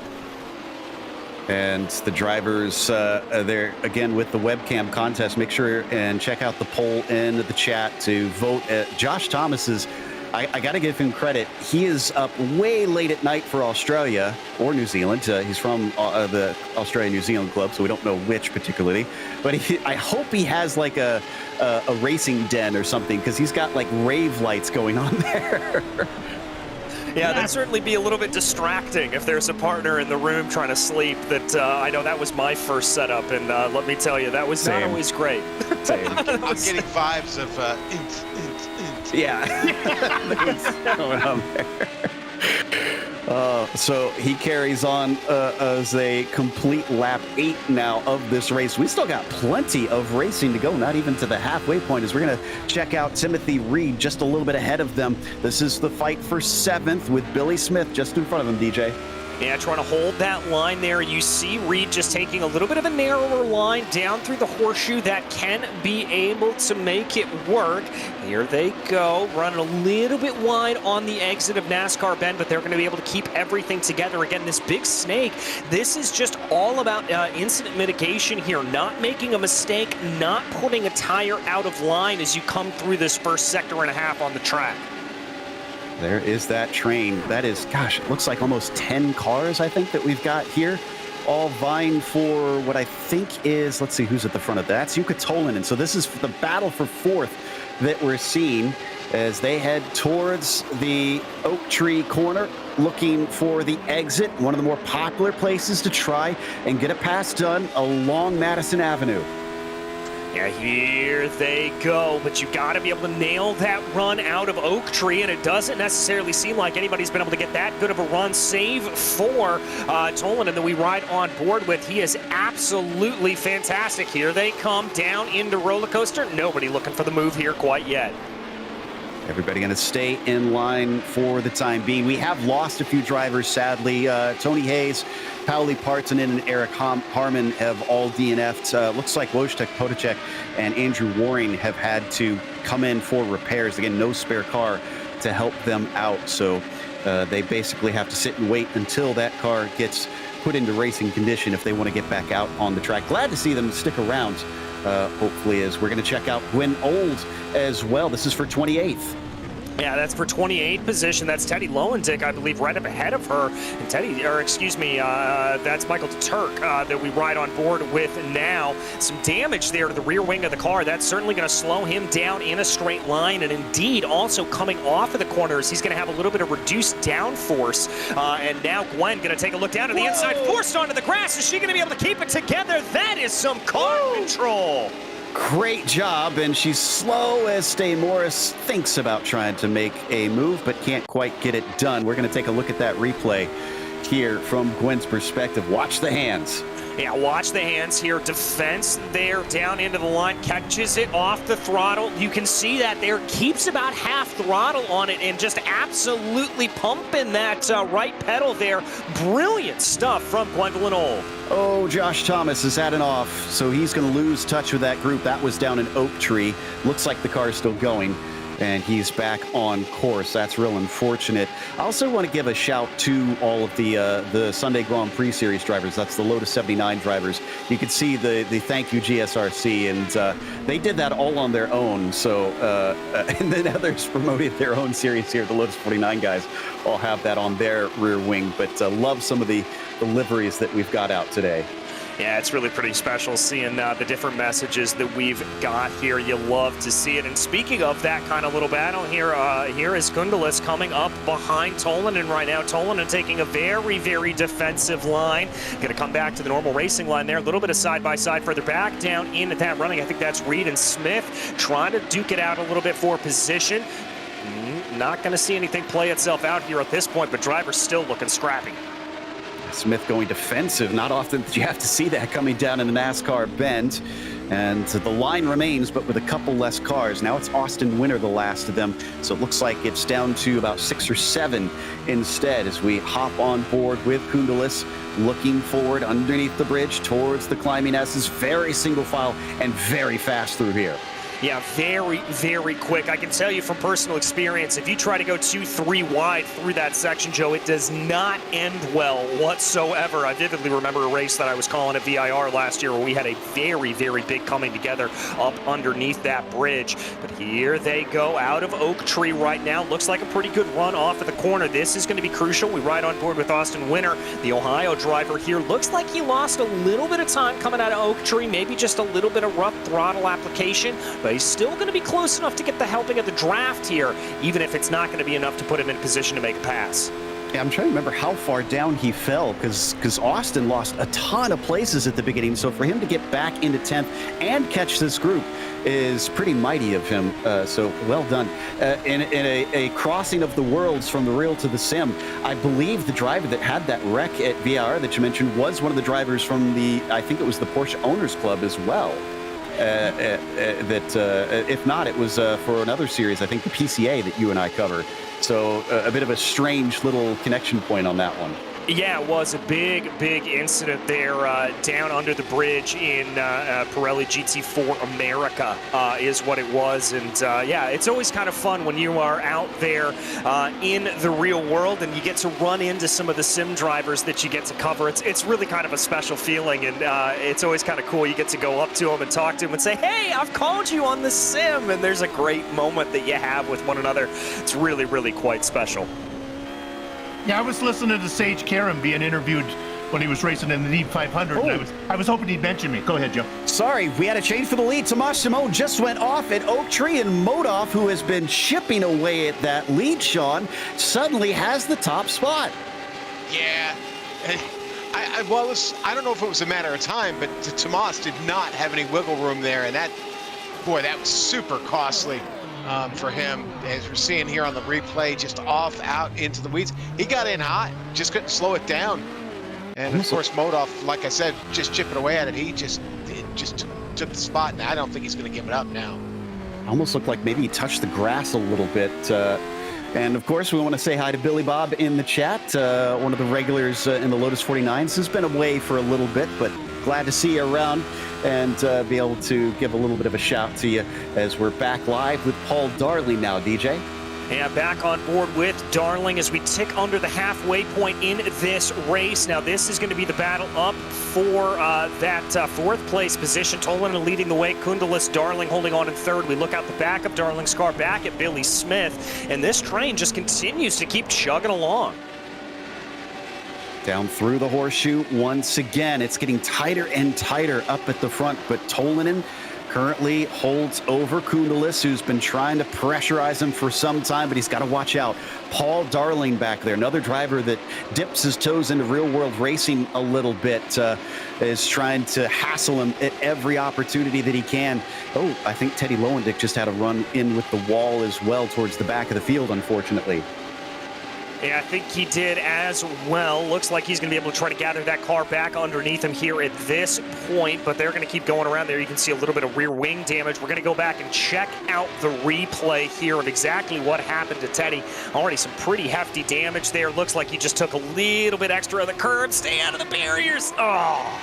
And the drivers there again with the webcam contest. Make sure and check out the poll in the chat to vote. Josh Thomas's. I got to give him credit. He is up way late at night for Australia or New Zealand. He's from the Australia-New Zealand club, so we don't know which particularly. But I hope he has like a racing den or something, because he's got like rave lights going on there. Yeah, that'd certainly be a little bit distracting if there's a partner in the room trying to sleep. That I know that was my first setup, and let me tell you, that was not always great. I'm getting vibes of Yeah, that's going on there. So he carries on as a complete lap 8 now of this race. We still got plenty of racing to go, not even to the halfway point, as we're going to check out Timothy Reed just a little bit ahead of them. This is the fight for 7th with Billy Smith just in front of him, DJ. Yeah, trying to hold that line there. You see Reed just taking a little bit of a narrower line down through the horseshoe that can be able to make it work. Here they go, running a little bit wide on the exit of NASCAR Bend, but they're going to be able to keep everything together. Again, this big snake, this is just all about incident mitigation here, not making a mistake, not putting a tire out of line as you come through this first sector and a half on the track. There is that train. That is, gosh, it looks like almost 10 cars, I think, that we've got here, all vying for what I think is, let's see who's at the front of that. That's Jukka Tolvanen. So this is the battle for 4th that we're seeing as they head towards the Oak Tree corner, looking for the exit, one of the more popular places to try and get a pass done along Madison Avenue. Yeah, here they go, but you got to be able to nail that run out of Oak Tree, and it doesn't necessarily seem like anybody's been able to get that good of a run, save for Tolvanen that we ride on board with. He is absolutely fantastic. Here they come down into roller coaster. Nobody looking for the move here quite yet. Everybody going to stay in line for the time being. We have lost a few drivers, sadly. Tony Hayes, Pauli Partonen, and Eric Harmon have all DNF'd. Looks like Wojtek Potacek and Andrew Waring have had to come in for repairs. Again, no spare car to help them out. So they basically have to sit and wait until that car gets put into racing condition if they want to get back out on the track. Glad to see them stick around. Hopefully, as we're going to check out Gwen Old as well. This is for 28th. Yeah, that's for 28th position. That's Teddy Lowendick, I believe, right up ahead of her. And that's Michael DeTurk that we ride on board with now. Some damage there to the rear wing of the car. That's certainly going to slow him down in a straight line. And indeed, also coming off of the corners, he's going to have a little bit of reduced downforce. And now Gwen going to take a look down to the inside, forced onto the grass. Is she going to be able to keep it together? That is some car control. Great job, and she's slow as Stay Morris thinks about trying to make a move, but can't quite get it done. We're going to take a look at that replay here from Gwen's perspective. Watch the hands. Yeah, watch the hands here. Defense there down into the line, catches it off the throttle. You can see that there, keeps about half throttle on it and just absolutely pumping that right pedal there. Brilliant stuff from Gwendolyn Old. Oh, Josh Thomas is at an off, so he's going to lose touch with that group. That was down in Oak Tree. Looks like the car is still going, and he's back on course. That's real unfortunate. I also want to give a shout to all of the Sunday Grand Prix Series drivers. That's the Lotus 79 drivers. You can see the thank you GSRC, and they did that all on their own. So, and then others promoted their own series here. The Lotus 49 guys all have that on their rear wing, but love some of the liveries that we've got out today. Yeah, it's really pretty special seeing the different messages that we've got here. You love to see it. And speaking of that kind of little battle here, here is Kundalis coming up behind Tolanen right now. Tolanen taking a very, very defensive line. Going to come back to the normal racing line there. A little bit of side-by-side further back down in that running. I think that's Reed and Smith trying to duke it out a little bit for position. Not going to see anything play itself out here at this point, but driver's still looking scrappy. Smith going defensive. Not often that you have to see that coming down in the NASCAR bend. And the line remains, but with a couple less cars. Now it's Austin Winter, the last of them. So it looks like it's down to about 6 or 7 instead as we hop on board with Kundalis, looking forward underneath the bridge towards the climbing S's. Very single file and very fast through here. Yeah, very, very quick. I can tell you from personal experience, if you try to go 2-3 wide through that section, Joe, it does not end well whatsoever. I vividly remember a race that I was calling at VIR last year where we had a very, very big coming together up underneath that bridge. But here they go out of Oak Tree right now. Looks like a pretty good run off of the corner. This is going to be crucial. We ride on board with Austin Winter, the Ohio driver here. Looks like he lost a little bit of time coming out of Oak Tree, maybe just a little bit of rough throttle application, but he's still going to be close enough to get the helping of the draft here, even if it's not going to be enough to put him in position to make a pass. Yeah, I'm trying to remember how far down he fell because Austin lost a ton of places at the beginning. So for him to get back into 10th and catch this group is pretty mighty of him. So well done. In a crossing of the worlds from the real to the sim, I believe the driver that had that wreck at VIR that you mentioned was one of the drivers from I think it was the Porsche Owners Club as well. If not, it was for another series, I think the PCA that you and I covered. So a bit of a strange little connection point on that one. Yeah, it was a big, big incident there down under the bridge in Pirelli GT4 America is what it was. And yeah, it's always kind of fun when you are out there in the real world and you get to run into some of the sim drivers that you get to cover. It's really kind of a special feeling, and it's always kind of cool. You get to go up to them and talk to them and say, hey, I've called you on the sim. And there's a great moment that you have with one another. It's really, really quite special. Yeah, I was listening to Sage Karam being interviewed when he was racing in the Neat 500, and I was hoping he'd mention me. Go ahead, Joe. Sorry, we had a change for the lead. Tomas Simone just went off at Oak Tree, and Modov, who has been chipping away at that lead, Sean, suddenly has the top spot. Yeah. I don't know if it was a matter of time, but Tomas did not have any wiggle room there, and that was super costly. For him, as we're seeing here on the replay, just off out into the weeds. He got in hot, just couldn't slow it down. And of course, Modov, like I said, just chipping away at it. He just took the spot, and I don't think he's going to give it up now. Almost looked like maybe he touched the grass a little bit. And of course, we want to say hi to Billy Bob in the chat, one of the regulars in the Lotus 49s, who's been away for a little bit, but glad to see you around and be able to give a little bit of a shout to you as we're back live with Paul Darley now, DJ. And back on board with Darling as we tick under the halfway point in this race. Now this is going to be the battle up for that fourth place position. Tolanen leading the way, Kundalis, Darling holding on in third. We look out the back of Darling's car back at Billy Smith, and this train just continues to keep chugging along. Down through the horseshoe once again. It's getting tighter and tighter up at the front, but Tolanen currently holds over Kundalis, who's been trying to pressurize him for some time, but he's got to watch out. Paul Darling back there, another driver that dips his toes into real-world racing a little bit, is trying to hassle him at every opportunity that he can. Oh, I think Teddy Lowendick just had a run in with the wall as well towards the back of the field, unfortunately. Yeah, I think he did as well. Looks like he's going to be able to try to gather that car back underneath him here at this point, but they're going to keep going around there. You can see a little bit of rear wing damage. We're going to go back and check out the replay here of exactly what happened to Teddy. Already some pretty hefty damage there. Looks like he just took a little bit extra of the curb. Stay out of the barriers. Oh.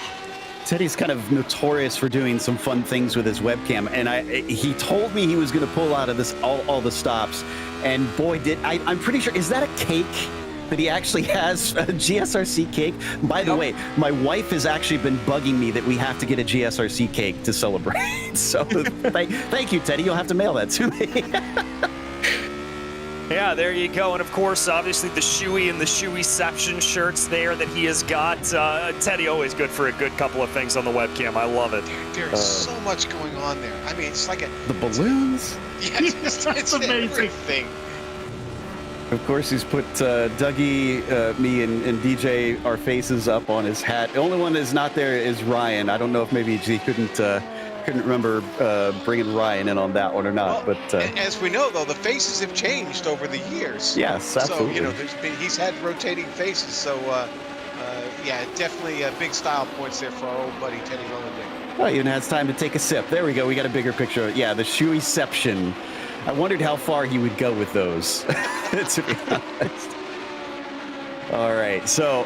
Teddy's kind of notorious for doing some fun things with his webcam, and he told me he was going to pull out of this all the stops, and boy, did I'm pretty sure, is that a cake that he actually has, a GSRC cake? By the way, my wife has actually been bugging me that we have to get a GSRC cake to celebrate. So thank you, Teddy. You'll have to mail that to me. Yeah, there you go. And of course, obviously the shoey and the shoeyception shirts there that he has got. Teddy always good for a good couple of things on the webcam. I love it. There's so much going on there. I mean, it's like the balloons. Yeah, it's amazing. Everything. Of course, he's put Dougie, me, and DJ, our faces up on his hat. The only one that's not there is Ryan. I don't know if maybe he couldn't remember bringing Ryan in on that one or not. Well, but as we know, though, the faces have changed over the years. Yes, absolutely. So he's had rotating faces. So yeah, definitely big style points there for our old buddy Teddy Lowendick. Well, even has time to take a sip. There we go. We got a bigger picture. Yeah, the shoeyception. I wondered how far he would go with those, to be honest. All right, so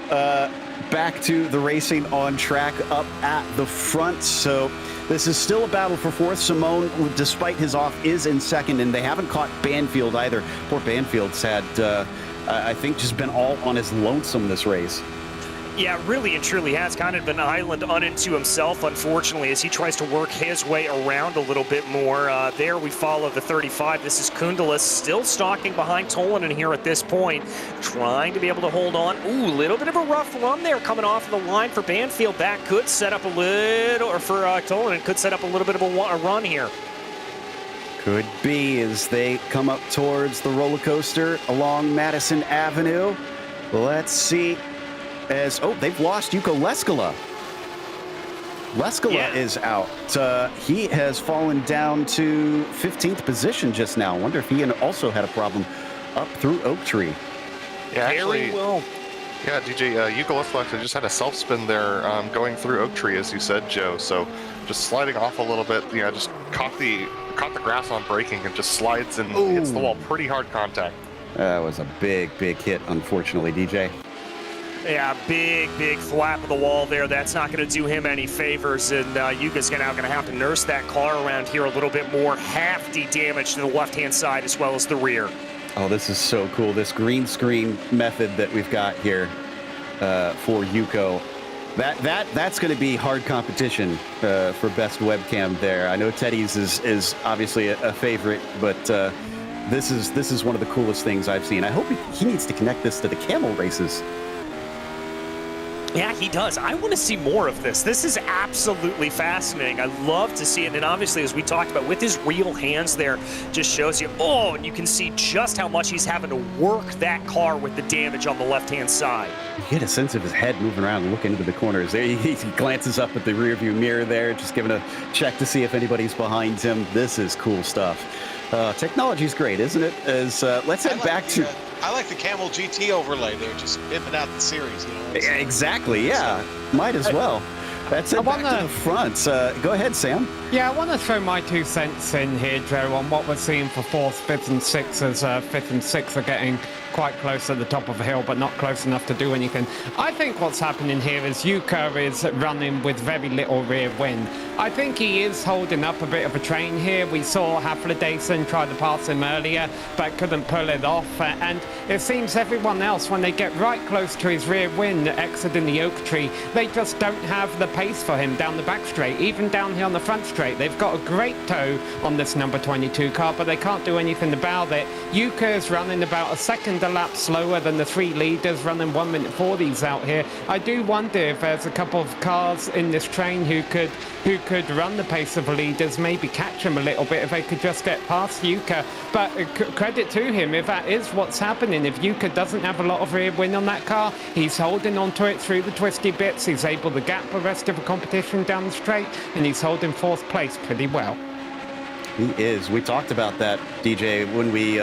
back to the racing on track up at the front. So this is still a battle for fourth. Simone, despite his off, is in second, and they haven't caught Banfield either. Poor Banfield's had, I think, just been all on his lonesome this race. Yeah, really and truly has kind of been an island unto himself, unfortunately, as he tries to work his way around a little bit more. There we follow the 35. This is Kundalis still stalking behind Tolanen here at this point, trying to be able to hold on. Ooh, a little bit of a rough run there coming off of the line for Banfield. That could set up a little, or for Tolanen, could set up a little bit of a run here. Could be as they come up towards the roller coaster along Madison Avenue. Let's see. They've lost Yuko Leskala. Leskala is out. He has fallen down to 15th position just now. Wonder if he also had a problem up through Oak Tree. Yeah, actually, well. Yeah, DJ, Yuko Leskala just had a self-spin there going through Oak Tree, as you said, Joe. So just sliding off a little bit, just caught the grass on braking and just slides and hits the wall. Pretty hard contact. That was a big hit, unfortunately, DJ. Yeah, big flap of the wall there. That's not going to do him any favors, and Yuka's now going to have to nurse that car around here a little bit more. Hefty damage to the left-hand side as well as the rear. Oh, this is so cool. This green screen method that we've got here for Yuko. That's going to be hard competition for best webcam there. I know Teddy's is obviously a favorite, but this is one of the coolest things I've seen. I hope he needs to connect this to the camel races. Yeah, he does. I want to see more of this. This is absolutely fascinating. I love to see it. And obviously, as we talked about, with his real hands there, just shows you, and you can see just how much he's having to work that car with the damage on the left-hand side. You get a sense of his head moving around and looking into the corners. There, he glances up at the rearview mirror there, just giving a check to see if anybody's behind him. This is cool stuff. Technology's great, isn't it? Let's head back to... I like the Camel GT overlay there, just pimping out the series. Exactly, yeah. Might as well. That's it, back to the front. Go ahead, Sam. Yeah, I want to throw my 2 cents in here, Joe, on what we're seeing for 4th, 5th, and 6th, as 5th and 6th are getting quite close at the top of a hill, but not close enough to do anything. I think what's happening here is Yuka is running with very little rear wind. I think he is holding up a bit of a train here. We saw Haflidason try to pass him earlier, but couldn't pull it off. And it seems everyone else, when they get right close to his rear wind, exiting the oak tree, they just don't have the pace for him down the back straight, even down here on the front straight. They've got a great toe on this number 22 car, but they can't do anything about it. Yuka is running about a second a lap slower than the 3 leaders, running 1:40s out here. I do wonder if there's a couple of cars in this train who could run the pace of the leaders, maybe catch him a little bit if they could just get past Yuka. But credit to him if that is what's happening. If Yuka doesn't have a lot of rear wind on that car, he's holding onto it through the twisty bits. He's able to gap the rest of the competition down the straight, and he's holding 4th place pretty well. He is. We talked about that, DJ, when we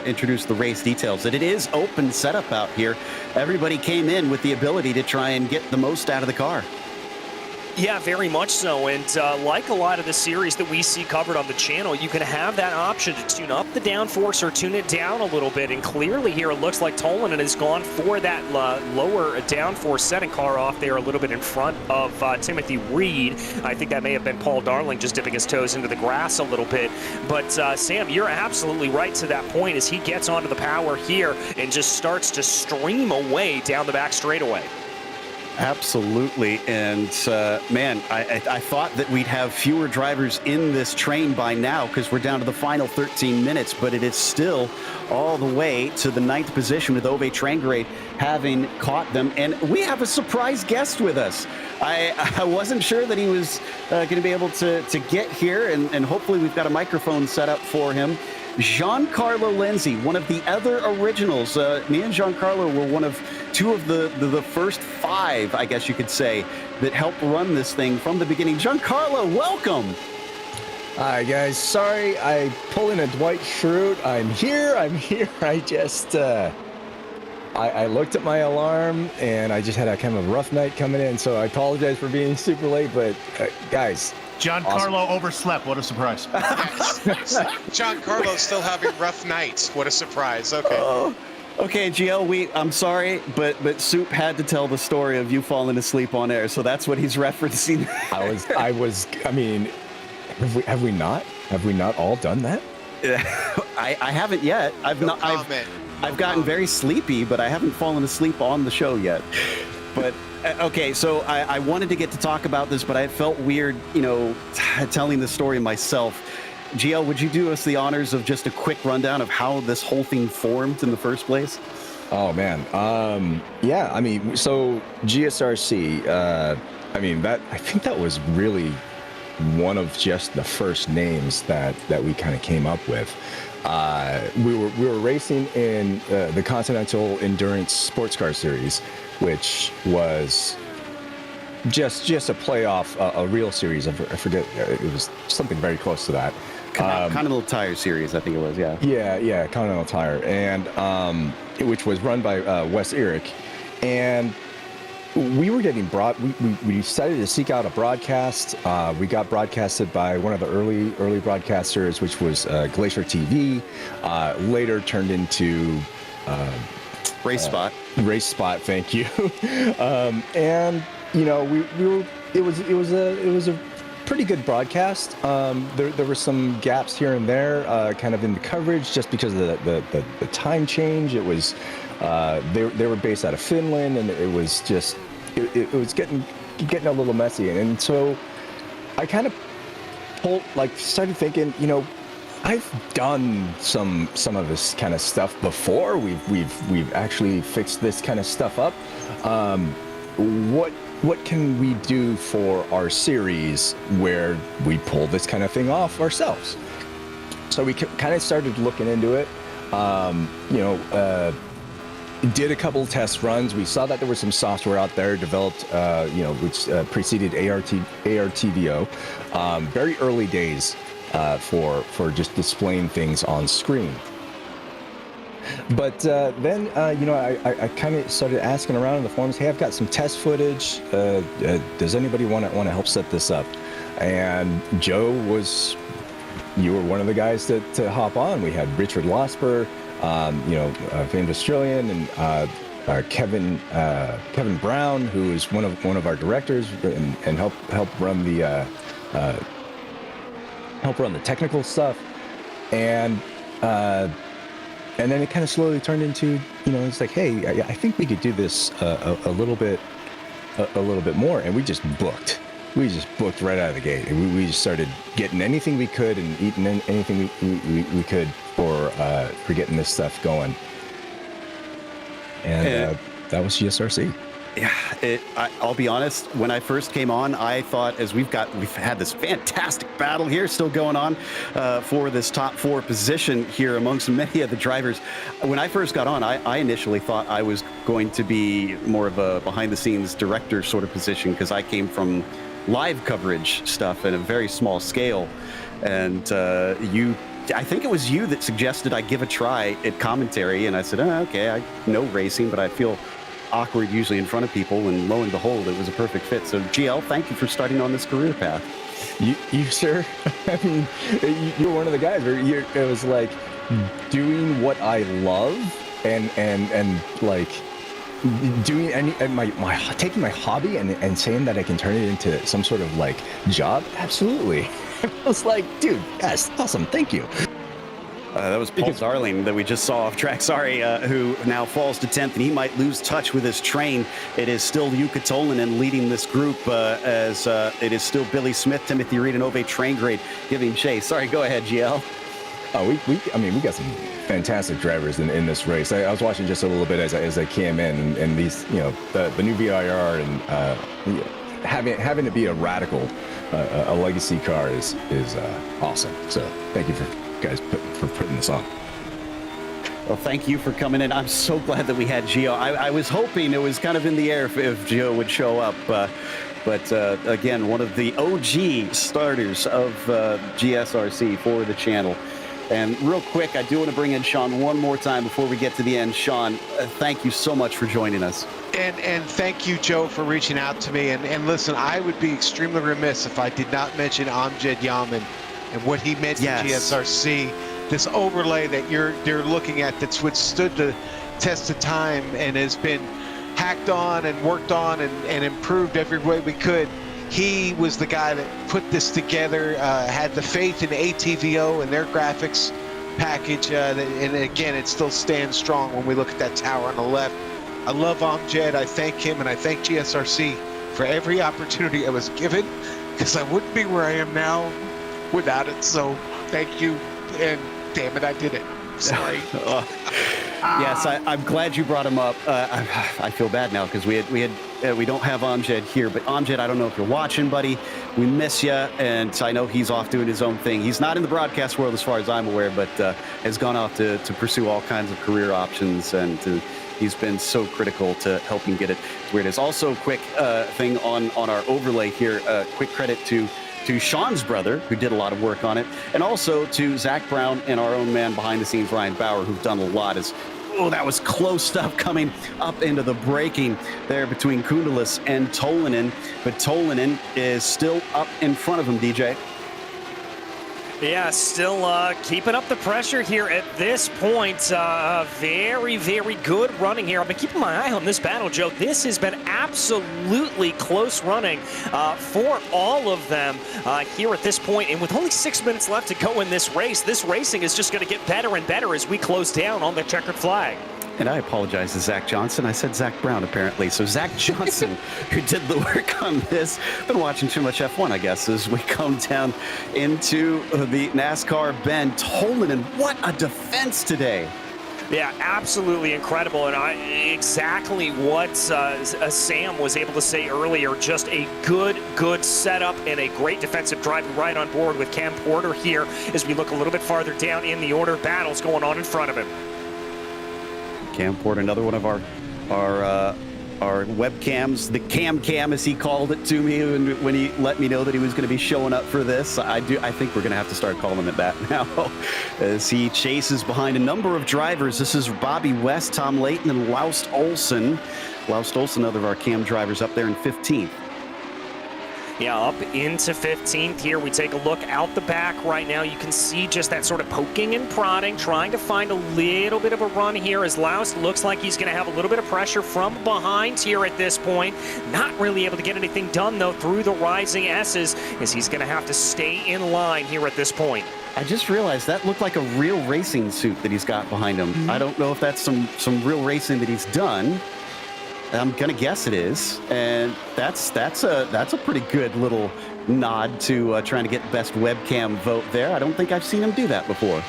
introduced the race details, that it is open setup out here. Everybody came in with the ability to try and get the most out of the car. Yeah, very much so. And like a lot of the series that we see covered on the channel, you can have that option to tune up the downforce or tune it down a little bit. And clearly here it looks like Tolanen has gone for that lower downforce setting. Car off there a little bit in front of Timothy Reed. I think that may have been Paul Darling just dipping his toes into the grass a little bit. But Sam, you're absolutely right to that point as he gets onto the power here and just starts to stream away down the back straightaway. Absolutely. And man, I thought that we'd have fewer drivers in this train by now because we're down to the final 13 minutes, but it is still all the way to the 9th position with Ove Trangrade having caught them. And we have a surprise guest with us. I wasn't sure that he was going to be able to get here, and hopefully we've got a microphone set up for him. Giancarlo Lenzi, one of the other originals. Me and Giancarlo were one of 2 of the first 5, I guess you could say, that helped run this thing from the beginning. Giancarlo, welcome. Hi, guys. Sorry, I pulled in a Dwight Schrute. I'm here. I just, I looked at my alarm, and I just had a kind of rough night coming in, so I apologize for being super late, but guys, Giancarlo awesome. Overslept. What a surprise. Giancarlo's still having rough nights. What a surprise. Okay. Okay, GL, I'm sorry, but Soup had to tell the story of you falling asleep on air, so that's what he's referencing. I mean, have we not all done that? I haven't yet. I've gotten very sleepy, but I haven't fallen asleep on the show yet. But okay, so I wanted to get to talk about this, but I felt weird, telling the story myself. GL, would you do us the honors of just a quick rundown of how this whole thing formed in the first place? Oh man, yeah. I mean, so GSRC. I think that was really one of just the first names that we kind of came up with. We were racing in the Continental Endurance Sports Car Series, which was just a playoff, a real series. I forget, it was something very close to that. Continental Tire Series, I think it was, yeah. Yeah, Continental Tire, and which was run by Wes Eric, and we were getting we decided to seek out a broadcast. We got broadcasted by one of the early broadcasters, which was Glacier TV. Later turned into Race Spot. Race Spot, thank you. And it was a pretty good broadcast. There were some gaps here and there, kind of in the coverage, just because of the time change. It was they were based out of Finland, and it was just it was getting a little messy. And so I kind of started thinking, I've done some of this kind of stuff before. We've actually fixed this kind of stuff up. What can we do for our series where we pull this kind of thing off ourselves? So we kind of started looking into it. Did a couple of test runs. We saw that there was some software out there developed, which preceded ARTVO. Very early days for just displaying things on screen. But then, I kind of started asking around in the forums, hey, I've got some test footage. Does anybody want to help set this up? And Joe you were one of the guys to hop on. We had Richard Losper, famed Australian, and Kevin Brown, who is one of our directors and help run the technical stuff, and then it kind of slowly turned into, it's like, hey, I think we could do this a little bit more, and we just booked right out of the gate. We just started getting anything we could and eating anything we could for getting this stuff going. And that was GSRC. Yeah, I'll be honest, when I first came on, I thought, as we've had this fantastic battle here still going on for this top 4 position here amongst many of the drivers. When I first got on, I initially thought I was going to be more of a behind-the-scenes director sort of position, because I came from live coverage stuff at a very small scale. And I think it was you that suggested I give a try at commentary, and I said, okay, I know racing, but I feel awkward usually in front of people, and lo and behold, it was a perfect fit. So GL, thank you for starting on this career path. You sir, I mean, you're one of the guys where it was like doing what I love and like doing taking my hobby and saying that I can turn it into some sort of like job. Absolutely. I was like, dude, that's awesome. Thank you. That was Paul Darling that we just saw off track, who now falls to 10th, and he might lose touch with his train. It is still Jukka Tolinen leading this group as it is still Billy Smith, Timothy Reed, and Ove Traingrade giving chase. Sorry, go ahead, GL. We got some fantastic drivers in this race. I was watching just a little bit as I came in, and these, the new VIR and having it be a radical, a legacy car is awesome. So thank you for guys for putting this on. Well, thank you for coming in. I'm so glad that we had Gio. I was hoping it was kind of in the air if Gio would show up, but again, one of the OG starters of GSRC for the channel. And real quick, I do want to bring in Sean one more time before we get to the end. Sean, thank you so much for joining us. And thank you, Joe, for reaching out to me. And listen, I would be extremely remiss if I did not mention Amjad Yaman and what he meant to GSRC. This overlay that you're looking at that's withstood the test of time and has been hacked on and worked on and improved every way we could. He was the guy that put this together, had the faith in ATVO and their graphics package, and again, it still stands strong when we look at that tower on the left. I love Amjad. I thank him, and I thank GSRC for every opportunity I was given, because I wouldn't be where I am now without it. So thank you, and damn it, I did it. Sorry. Yes, I'm glad you brought him up. I feel bad now because we don't have Amjad here, but Amjad, I don't know if you're watching, buddy. We miss you, and I know he's off doing his own thing. He's not in the broadcast world as far as I'm aware, but has gone off to pursue all kinds of career options, and he's been so critical to helping get it to where it is. Also, quick thing on our overlay here, quick credit to Sean's brother, who did a lot of work on it, and also to Zach Brown and our own man behind the scenes, Ryan Bauer, who've done a lot. That was close stuff coming up into the braking there between Kundalis and Tolinen, but Tolinen is still up in front of him, DJ. Yeah, still keeping up the pressure here at this point. Very, very good running here. I've been keeping my eye on this battle, Joe. This has been absolutely close running for all of them here at this point. And with only 6 minutes left to go in this race, this racing is just going to get better and better as we close down on the checkered flag. And I apologize to Zach Johnson. I said Zach Brown, apparently. So Zach Johnson, who did the work on this. Been watching too much F1, I guess, as we come down into the NASCAR bend. Tolinen, what a defense today. Yeah, absolutely incredible. And exactly what Sam was able to say earlier, just a good setup and a great defensive drive right on board with Cam Porter here as we look a little bit farther down in the order. Battles going on in front of him. Cam Porter, another one of our webcams, the cam as he called it to me when he let me know that he was going to be showing up for this. I think we're going to have to start calling it that now as he chases behind a number of drivers. This is Bobby West, Tom Layton, and Laust Olsen. Laust Olsen, another of our cam drivers, up there in 15th. Yeah, up into 15th here. We take a look out the back right now. You can see just that sort of poking and prodding, trying to find a little bit of a run here as Laus looks like he's going to have a little bit of pressure from behind here at this point. Not really able to get anything done, though, through the rising S's, as he's going to have to stay in line here at this point. I just realized that looked like a real racing suit that he's got behind him. I don't know if that's some real racing that he's done. I'm gonna guess it is, and that's a pretty good little nod to trying to get best webcam vote there. I don't think I've seen him do that before.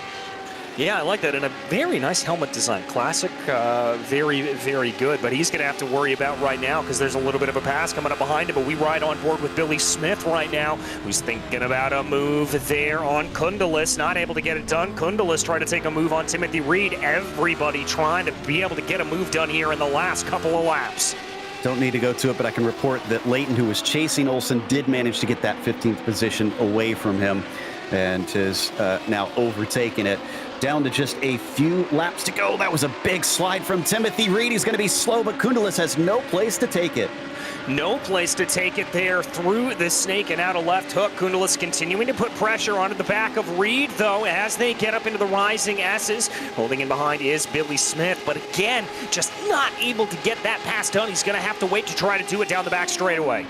Yeah, I like that, and a very nice helmet design. Classic, very, very good, but he's going to have to worry about right now because there's a little bit of a pass coming up behind him, but we ride on board with Billy Smith right now, who's thinking about a move there on Kundalis. Not able to get it done. Kundalis tried to take a move on Timothy Reed. Everybody trying to be able to get a move done here in the last couple of laps. Don't need to go to it, but I can report that Leighton, who was chasing Olsen, did manage to get that 15th position away from him and is now overtaking it. Down to just a few laps to go. That was a big slide from Timothy Reed. He's going to be slow, but Kundalis has no place to take it. No place to take it there through the snake and out a left hook. Kundalis continuing to put pressure onto the back of Reed, though, as they get up into the rising S's. Holding in behind is Billy Smith, but again, just not able to get that pass done. He's going to have to wait to try to do it down the back straightaway.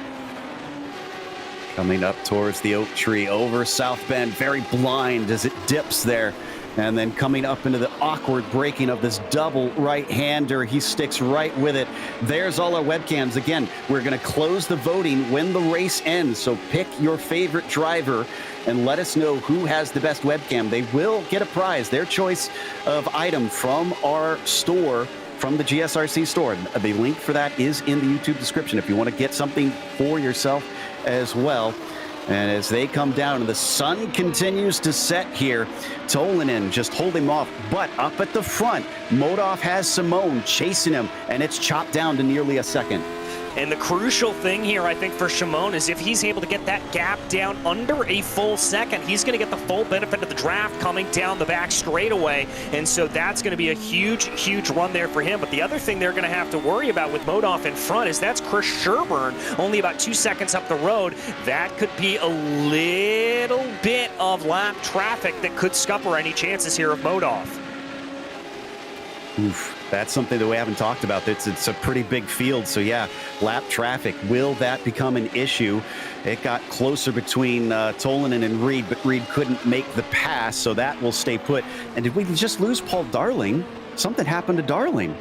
Coming up towards the oak tree over South Bend, very blind as it dips there. And then coming up into the awkward braking of this double right-hander, he sticks right with it. There's all our webcams. Again, we're going to close the voting when the race ends. So pick your favorite driver and let us know who has the best webcam. They will get a prize, their choice of item from our store, from the GSRC store. The link for that is in the YouTube description if you want to get something for yourself as well. And as they come down and the sun continues to set here, Tolinen just holding him off, but up at the front, Modov has Simone chasing him, and it's chopped down to nearly a second. And the crucial thing here, I think, for Shimon is if he's able to get that gap down under a full second, he's going to get the full benefit of the draft coming down the back straightaway. And so that's going to be a huge, huge run there for him. But the other thing they're going to have to worry about with Modov in front is that's Chris Sherburne, only about 2 seconds up the road. That could be a little bit of lap traffic that could scupper any chances here of Modov. Oof. That's something that we haven't talked about. It's a pretty big field, so yeah, lap traffic. Will that become an issue? It got closer between Tolinen and Reed, but Reed couldn't make the pass, so that will stay put. And did we just lose Paul Darling? Something happened to Darling.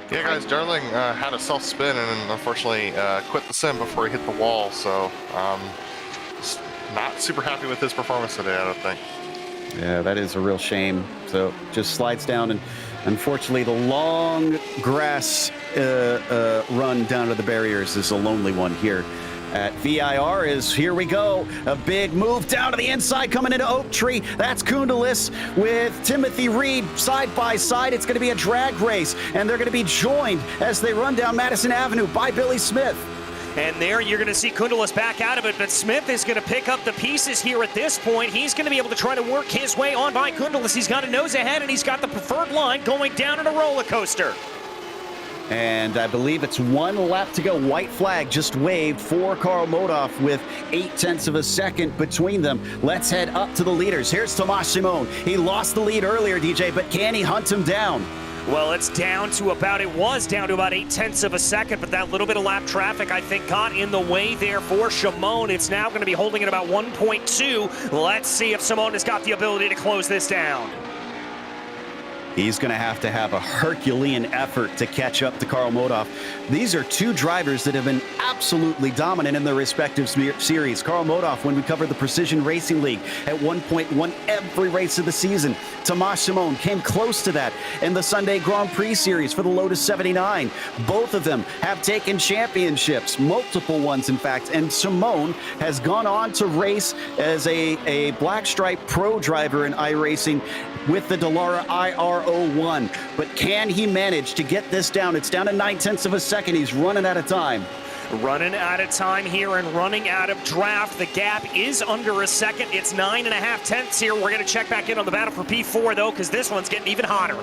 Yeah, guys, Darling had a self-spin and unfortunately quit the sim before he hit the wall, so not super happy with his performance today, I don't think. Yeah, that is a real shame. So just slides down, and unfortunately the long grass run down to the barriers is a lonely one here at VIR. Here we go. A big move down to the inside coming into Oak Tree. That's Kundalis with Timothy Reed side by side. It's going to be a drag race, and they're going to be joined as they run down Madison Avenue by Billy Smith. And there you're going to see Kundalis back out of it, but Smith is going to pick up the pieces here at this point. He's going to be able to try to work his way on by Kundalis. He's got a nose ahead, and he's got the preferred line going down in a roller coaster. And I believe it's 1 lap to go. White flag just waved for Karl Modov with 0.8 of a second between them. Let's head up to the leaders. Here's Tomas Simon. He lost the lead earlier, DJ, but can he hunt him down? Well, it was down to about 0.8 of a second, but that little bit of lap traffic, I think, got in the way there for Shimon. It's now going to be holding at about 1.2. Let's see if Simon has got the ability to close this down. He's going to have a Herculean effort to catch up to Karl Modov. These are two drivers that have been absolutely dominant in their respective series. Karl Modov, when we covered the Precision Racing League, at one point won every race of the season. Tomas Simon came close to that in the Sunday Grand Prix Series for the Lotus 79. Both of them have taken championships, multiple ones, in fact, and Simon has gone on to race as a Black Stripe Pro driver in iRacing with the Dallara IR01. But can he manage to get this down? It's down to 0.9 of a second. He's running out of time. Running out of time here and running out of draft. The gap is under a second. It's 9.5 tenths here. We're going to check back in on the battle for P4, though, because this one's getting even hotter.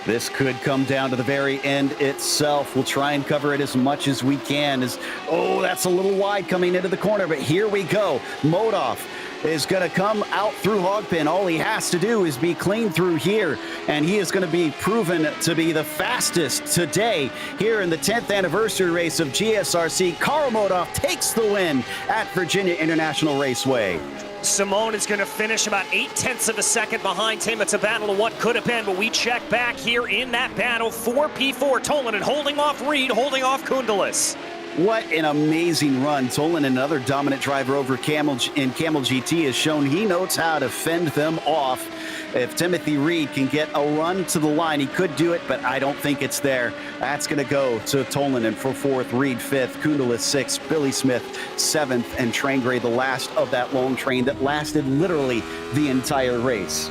This could come down to the very end itself. We'll try and cover it as much as we can. Oh, that's a little wide coming into the corner, but here we go. Modoff is going to come out through Hogpin. All he has to do is be clean through here, and he is going to be proven to be the fastest today here in the 10th anniversary race of GSRC. Karl Modoff takes the win at Virginia International Raceway. Simone is going to finish about 0.8 of a second behind him. It's a battle of what could have been, but we check back here in that battle. 4P4, Tolanen holding off Reed, holding off Kundelis. What an amazing run. Tolanen, another dominant driver over Camel GT, has shown he knows how to fend them off. If Timothy Reed can get a run to the line, he could do it, but I don't think it's there. That's going to go to Tolanen for 4th, Reed 5th, Kundelis 6th, Billy Smith 7th, and Train Gray the last of that long train that lasted literally the entire race.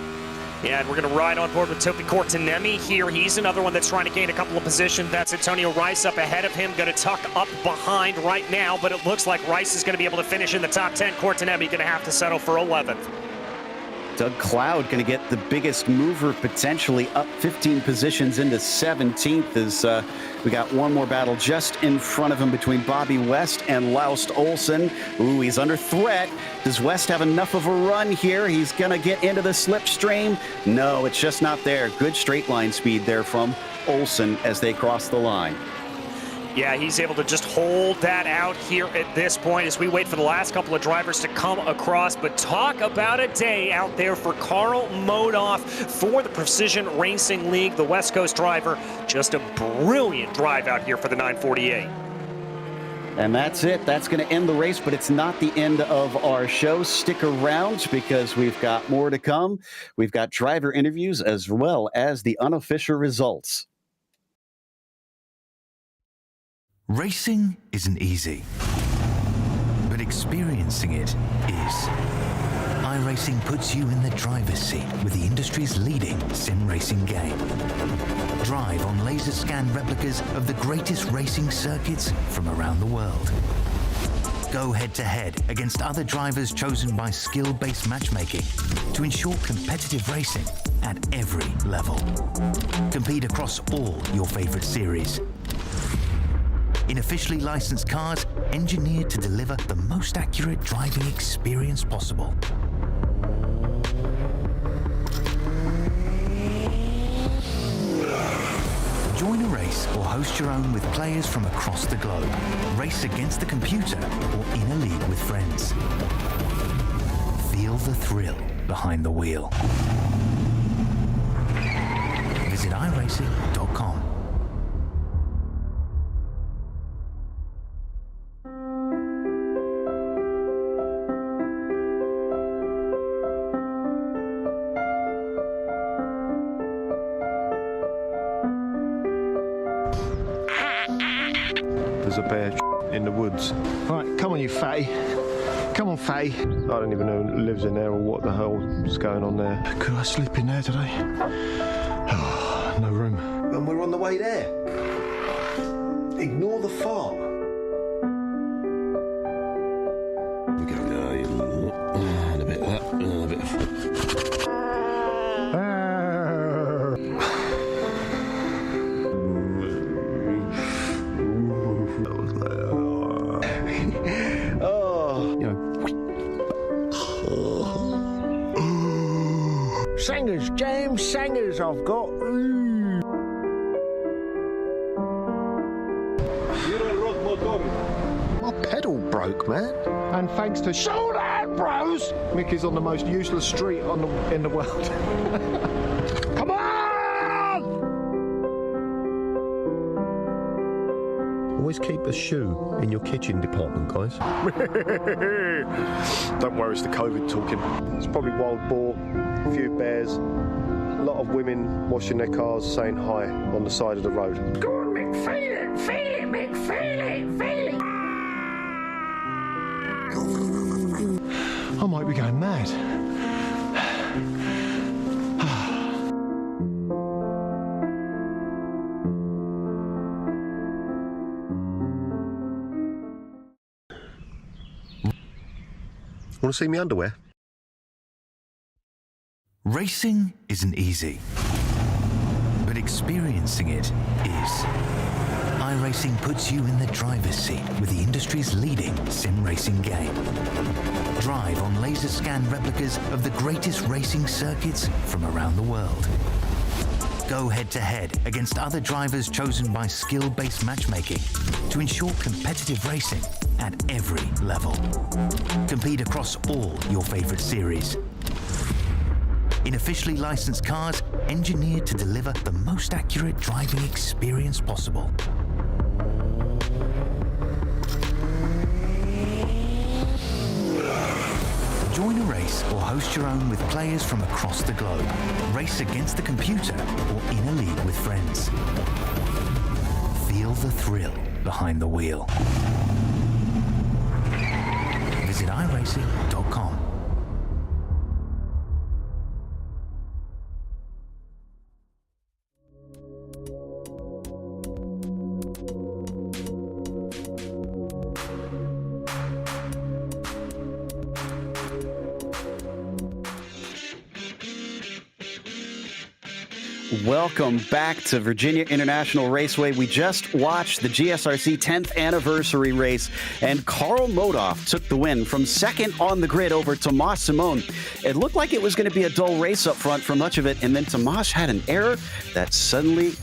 Yeah, and we're going to ride on board with Topi Kortenemi here. He's another one that's trying to gain a couple of positions. That's Antonio Rice up ahead of him, going to tuck up behind right now, but it looks like Rice is going to be able to finish in the top 10. Kortenemi going to have to settle for 11th. Doug Cloud going to get the biggest mover, potentially up 15 positions into 17th as we got one more battle just in front of him between Bobby West and Laust Olsen. Ooh, he's under threat. Does West have enough of a run here? He's going to get into the slipstream. No, it's just not there. Good straight line speed there from Olsen as they cross the line. Yeah, he's able to just hold that out here at this point as we wait for the last couple of drivers to come across. But talk about a day out there for Karl Modoff for the Precision Racing League, the West Coast driver. Just a brilliant drive out here for the 948. And that's it. That's going to end the race, but it's not the end of our show. Stick around because we've got more to come. We've got driver interviews as well as the unofficial results. Racing isn't easy, but experiencing it is. iRacing puts you in the driver's seat with the industry's leading sim racing game. Drive on laser scan replicas of the greatest racing circuits from around the world. Go head-to-head against other drivers chosen by skill-based matchmaking to ensure competitive racing at every level. Compete across all your favorite series. In officially licensed cars, engineered to deliver the most accurate driving experience possible. Join a race or host your own with players from across the globe. Race against the computer or in a league with friends. Feel the thrill behind the wheel. Visit iRacing.com. There's a bear in the woods. Right, come on, you fatty. Come on, fatty. I don't even know who lives in there or what the hell's going on there. Could I sleep in there today? Oh, no room. And we're on the way there. Ignore the fart. We go, and a bit of that, and a bit of... Singers, James, singers I've got. My pedal broke, man. And thanks to Showdown Bros, Mickey's on the most useless street in the world. Come on! Always keep a shoe in your kitchen department, guys. Don't worry, it's the COVID talking. It's probably wild boar, a few bears, a lot of women washing their cars saying hi on the side of the road. Go on, Mick, feel it, Mick, feel it, feel it. I might be going mad. Want to see me underwear? Racing isn't easy, but experiencing it is. iRacing puts you in the driver's seat with the industry's leading sim racing game. Drive on laser scan replicas of the greatest racing circuits from around the world. Go head-to-head against other drivers chosen by skill-based matchmaking to ensure competitive racing at every level. Compete across all your favorite series. In officially licensed cars, engineered to deliver the most accurate driving experience possible. Join a race or host your own with players from across the globe. Race against the computer or in a league with friends. Feel the thrill behind the wheel. Visit iRacing.com. Welcome back to Virginia International Raceway. We just watched the GSRC 10th anniversary race, and Carl Modoff took the win from second on the grid over Tomas Simon. It looked like it was going to be a dull race up front for much of it, and then Tomas had an error that suddenly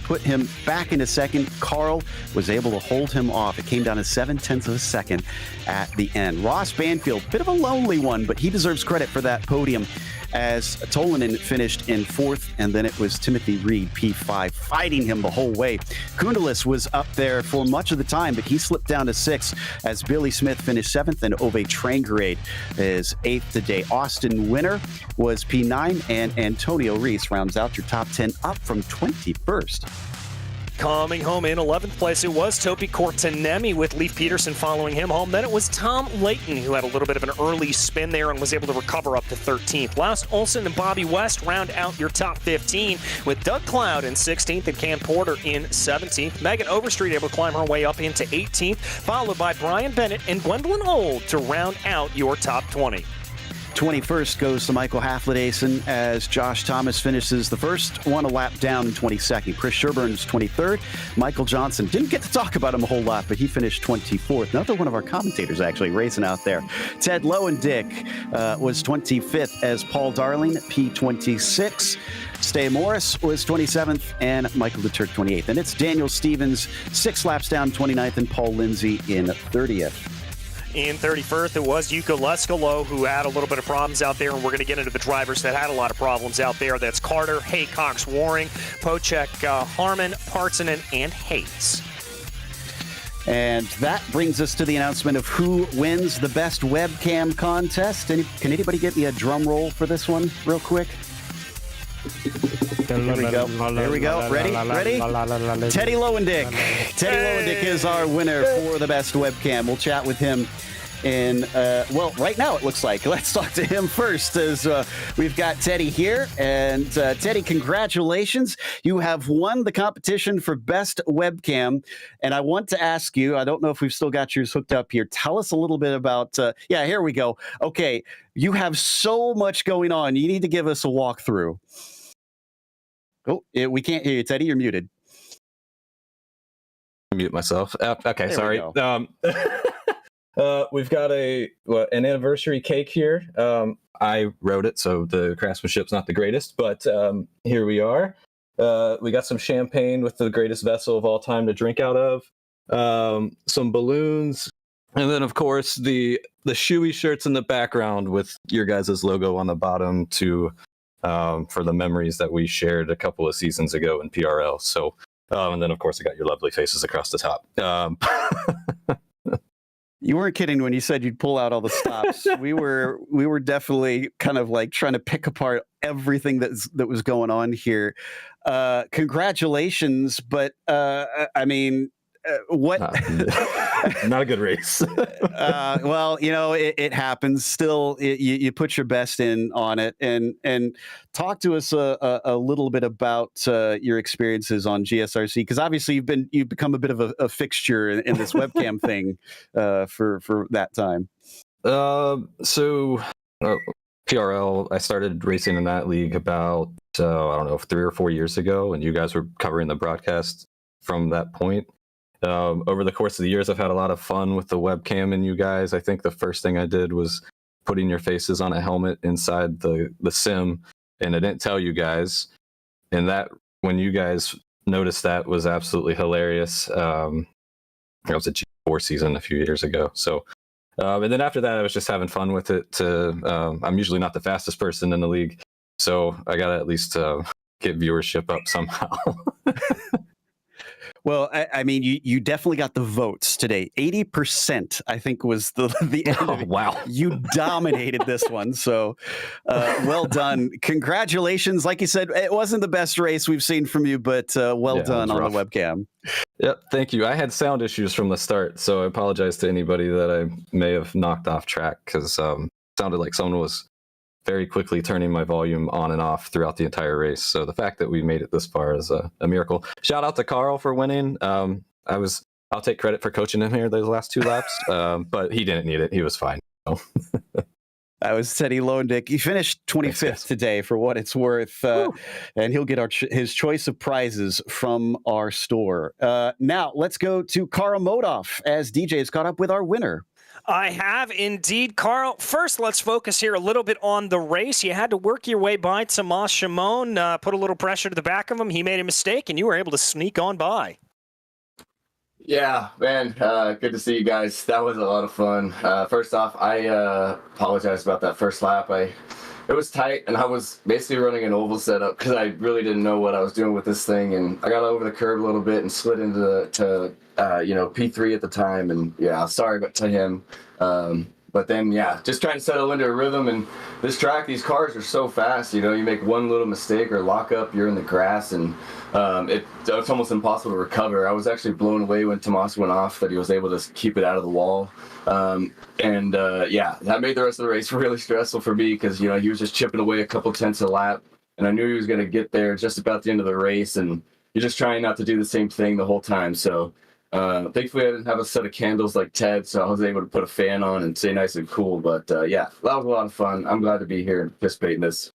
put him back into second. Carl was able to hold him off. It came down to 0.7 of a second at the end. Ross Banfield, bit of a lonely one, but he deserves credit for that podium, as Tolanen finished in fourth, and then it was Timothy Reed, P5, fighting him the whole way. Kundalis was up there for much of the time, but he slipped down to sixth as Billy Smith finished seventh, and Ove Trangrade is eighth today. Austin Winner was P9, and Antonio Reese rounds out your top 10, up from 21st. Coming home in 11th place, it was Topi Kortenemi with Leif Peterson following him home. Then it was Tom Layton, who had a little bit of an early spin there and was able to recover up to 13th. Last, Olsen and Bobby West round out your top 15, with Doug Cloud in 16th and Cam Porter in 17th. Megan Overstreet able to climb her way up into 18th, followed by Brian Bennett and Gwendolyn Old to round out your top 20. 21st goes to Michael Haflidason as Josh Thomas finishes the first, one a lap down in 22nd. Chris Sherburne's 23rd. Michael Johnson, didn't get to talk about him a whole lot, but he finished 24th. Another one of our commentators actually racing out there. Ted Lowendick was 25th as Paul Darling, P26. Stay Morris was 27th, and Michael DeTurk 28th. And it's Daniel Stevens, 6 laps down, 29th, and Paul Lindsay in 30th. In 31st, it was Yuka Leskalo, who had a little bit of problems out there, and we're going to get into the drivers that had a lot of problems out there. That's Carter, Haycox, Waring, Pocek, Harmon, Partsonen, and Hayes. And that brings us to the announcement of who wins the best webcam contest. Can anybody get me a drum roll for this one real quick? There we go. There we go. Ready? Teddy Lowendick. Teddy Lowendick is our winner for the best webcam. We'll chat with him in, well, right now it looks like. Let's talk to him first, as we've got Teddy here. And Teddy, congratulations. You have won the competition for best webcam. And I want to ask you, I don't know if we've still got yours hooked up here. Tell us a little bit about, yeah, here we go. Okay, you have so much going on. You need to give us a walkthrough. Oh, we can't hear you, Teddy. You're muted. Mute myself. Okay, There sorry. We've got an anniversary cake here. I wrote it, so the craftsmanship's not the greatest, but here we are. We got some champagne with the greatest vessel of all time to drink out of, some balloons, and then, of course, the shoey shirts in the background with your guys' logo on the bottom to for the memories that we shared a couple of seasons ago in PRL. So, and then, of course, I got your lovely faces across the top. You weren't kidding when you said you'd pull out all the stops. we were definitely kind of like trying to pick apart everything that was going on here. Congratulations, but I mean, what? Not a good race. Well, you know, it happens. Still, you put your best in on it, and talk to us a little bit about your experiences on GSRC, because obviously you've become a bit of a fixture in this webcam thing for that time. So PRL, I started racing in that league about I don't know, 3 or 4 years ago, and you guys were covering the broadcast from that point. Over the course of the years, I've had a lot of fun with the webcam and you guys. I think the first thing I did was putting your faces on a helmet inside the sim, and I didn't tell you guys. And that, when you guys noticed, that was absolutely hilarious. That was a G4 season a few years ago. So, and then after that, I was just having fun with it. I'm usually not the fastest person in the league, so I got to at least get viewership up somehow. Well, I mean, you definitely got the votes today. 80%, I think, was the end of it. Wow. You dominated this one. So well done. Congratulations. Like you said, it wasn't the best race we've seen from you, but well done on the webcam. Yep, thank you. I had sound issues from the start, so I apologize to anybody that I may have knocked off track, because it sounded like someone was very quickly turning my volume on and off throughout the entire race. So the fact that we made it this far is a miracle. Shout out to Carl for winning. I'll take credit for coaching him here those last 2 laps, but he didn't need it. He was fine. So. That was Teddy Lonedick. He finished 25th today, for what it's worth, and he'll get his choice of prizes from our store. Now, let's go to Carl Modoff, as DJ is caught up with our winner. I have indeed, Carl. First, let's focus here a little bit on the race. You had to work your way by Tomas Shimon, put a little pressure to the back of him. He made a mistake, and you were able to sneak on by. Yeah, man, good to see you guys. That was a lot of fun. First off, I apologize about that first lap. It was tight, and I was basically running an oval setup because I really didn't know what I was doing with this thing, and I got over the curb a little bit and slid into P3 at the time, and yeah, sorry to him. But then, yeah, just trying to settle into a rhythm. And this track, these cars are so fast. You make one little mistake or lock up, you're in the grass, and it's almost impossible to recover. I was actually blown away when Tomas went off that he was able to keep it out of the wall. Yeah, that made the rest of the race really stressful for me because, he was just chipping away a couple tenths a lap, and I knew he was going to get there just about the end of the race, and you're just trying not to do the same thing the whole time. So thankfully, I didn't have a set of candles like Ted, so I was able to put a fan on and stay nice and cool. But yeah, that was a lot of fun. I'm glad to be here and participate in this.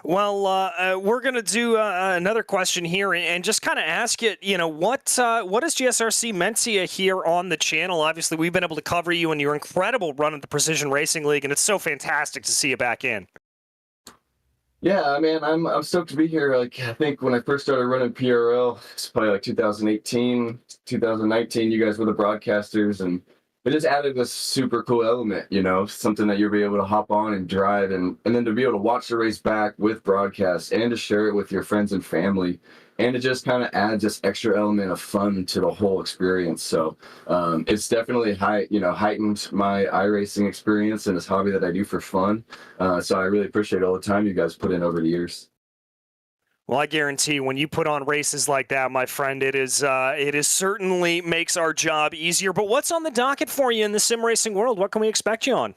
Well, we're going to do another question here and just kind of ask it, what has GSRC meant to you here on the channel? Obviously, we've been able to cover you and your incredible run at the Precision Racing League, and it's so fantastic to see you back in. Yeah, man, I'm stoked to be here. I think when I first started running PRL, it's probably 2018, 2019, you guys were the broadcasters, and it just added this super cool element, something that you'll be able to hop on and drive, and then to be able to watch the race back with broadcast and to share it with your friends and family, and to just kind of add this extra element of fun to the whole experience. So it's definitely heightened my iRacing experience and this hobby that I do for fun. So I really appreciate all the time you guys put in over the years. Well, I guarantee when you put on races like that, my friend, it is certainly makes our job easier. But what's on the docket for you in the sim racing world? What can we expect you on?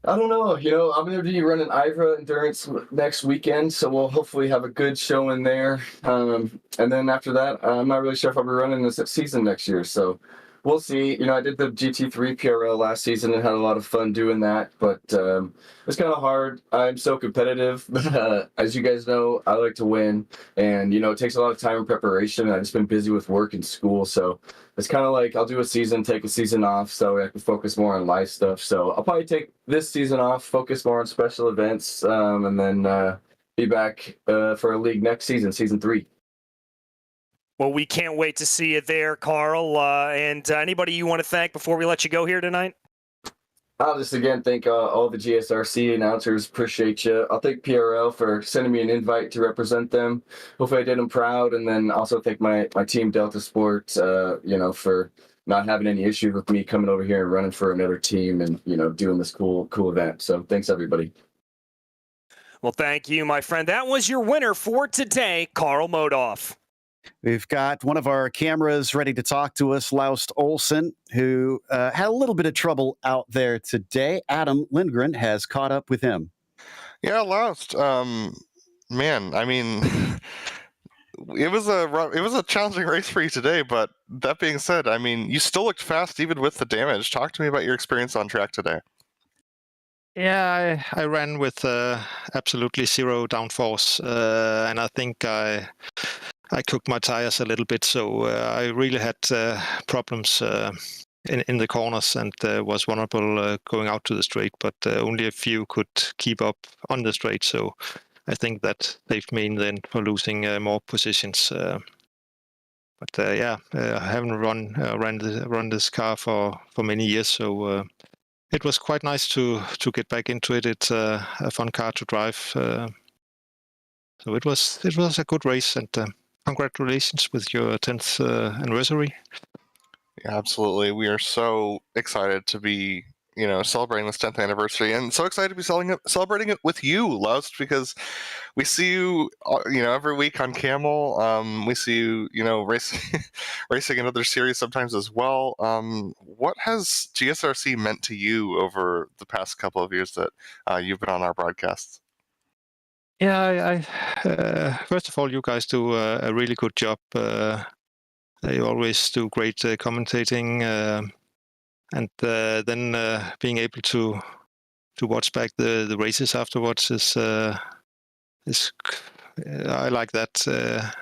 I don't know. I'm going to be running IVRA Endurance next weekend, so we'll hopefully have a good show in there. And then after that, I'm not really sure if I'll be running this season next year. So we'll see. I did the GT3 PRL last season and had a lot of fun doing that, but it's kind of hard. I'm so competitive. As you guys know, I like to win, and it takes a lot of time and preparation. I've just been busy with work and school, so it's kind of like I'll do a season, take a season off, so I can focus more on live stuff. So I'll probably take this season off, focus more on special events, and then be back for a league next season, season 3. Well, we can't wait to see you there, Carl. And anybody you want to thank before we let you go here tonight? I'll just again thank all the GSRC announcers. Appreciate you. I'll thank PRL for sending me an invite to represent them. Hopefully I did them proud. And then also thank my team, Delta Sports, for not having any issues with me coming over here and running for another team and, doing this cool event. So thanks, everybody. Well, thank you, my friend. That was your winner for today, Carl Modoff. We've got one of our cameras ready to talk to us, Laust Olsen, who had a little bit of trouble out there today. Adam Lindgren has caught up with him. Yeah, Laust. Man, I mean, it was a challenging race for you today. But that being said, I mean, you still looked fast even with the damage. Talk to me about your experience on track today. Yeah, I ran with absolutely zero downforce, and I think I cooked my tires a little bit, so I really had problems in the corners and was vulnerable going out to the straight, but only a few could keep up on the straight, so I think that saved me in the end for losing more positions. But yeah, I haven't run this car for many years, so it was quite nice to get back into it. It's a fun car to drive, so it was a good race, and congratulations with your 10th anniversary. Yeah, absolutely. We are so excited to be, celebrating this 10th anniversary, and so excited to be celebrating it with you, Laust, because we see you, every week on Camel. We see you, racing in other series sometimes as well. What has GSRC meant to you over the past couple of years that you've been on our broadcasts? Yeah, first of all, you guys do a really good job. You always do great commentating, and then being able to watch back the races afterwards is I like that.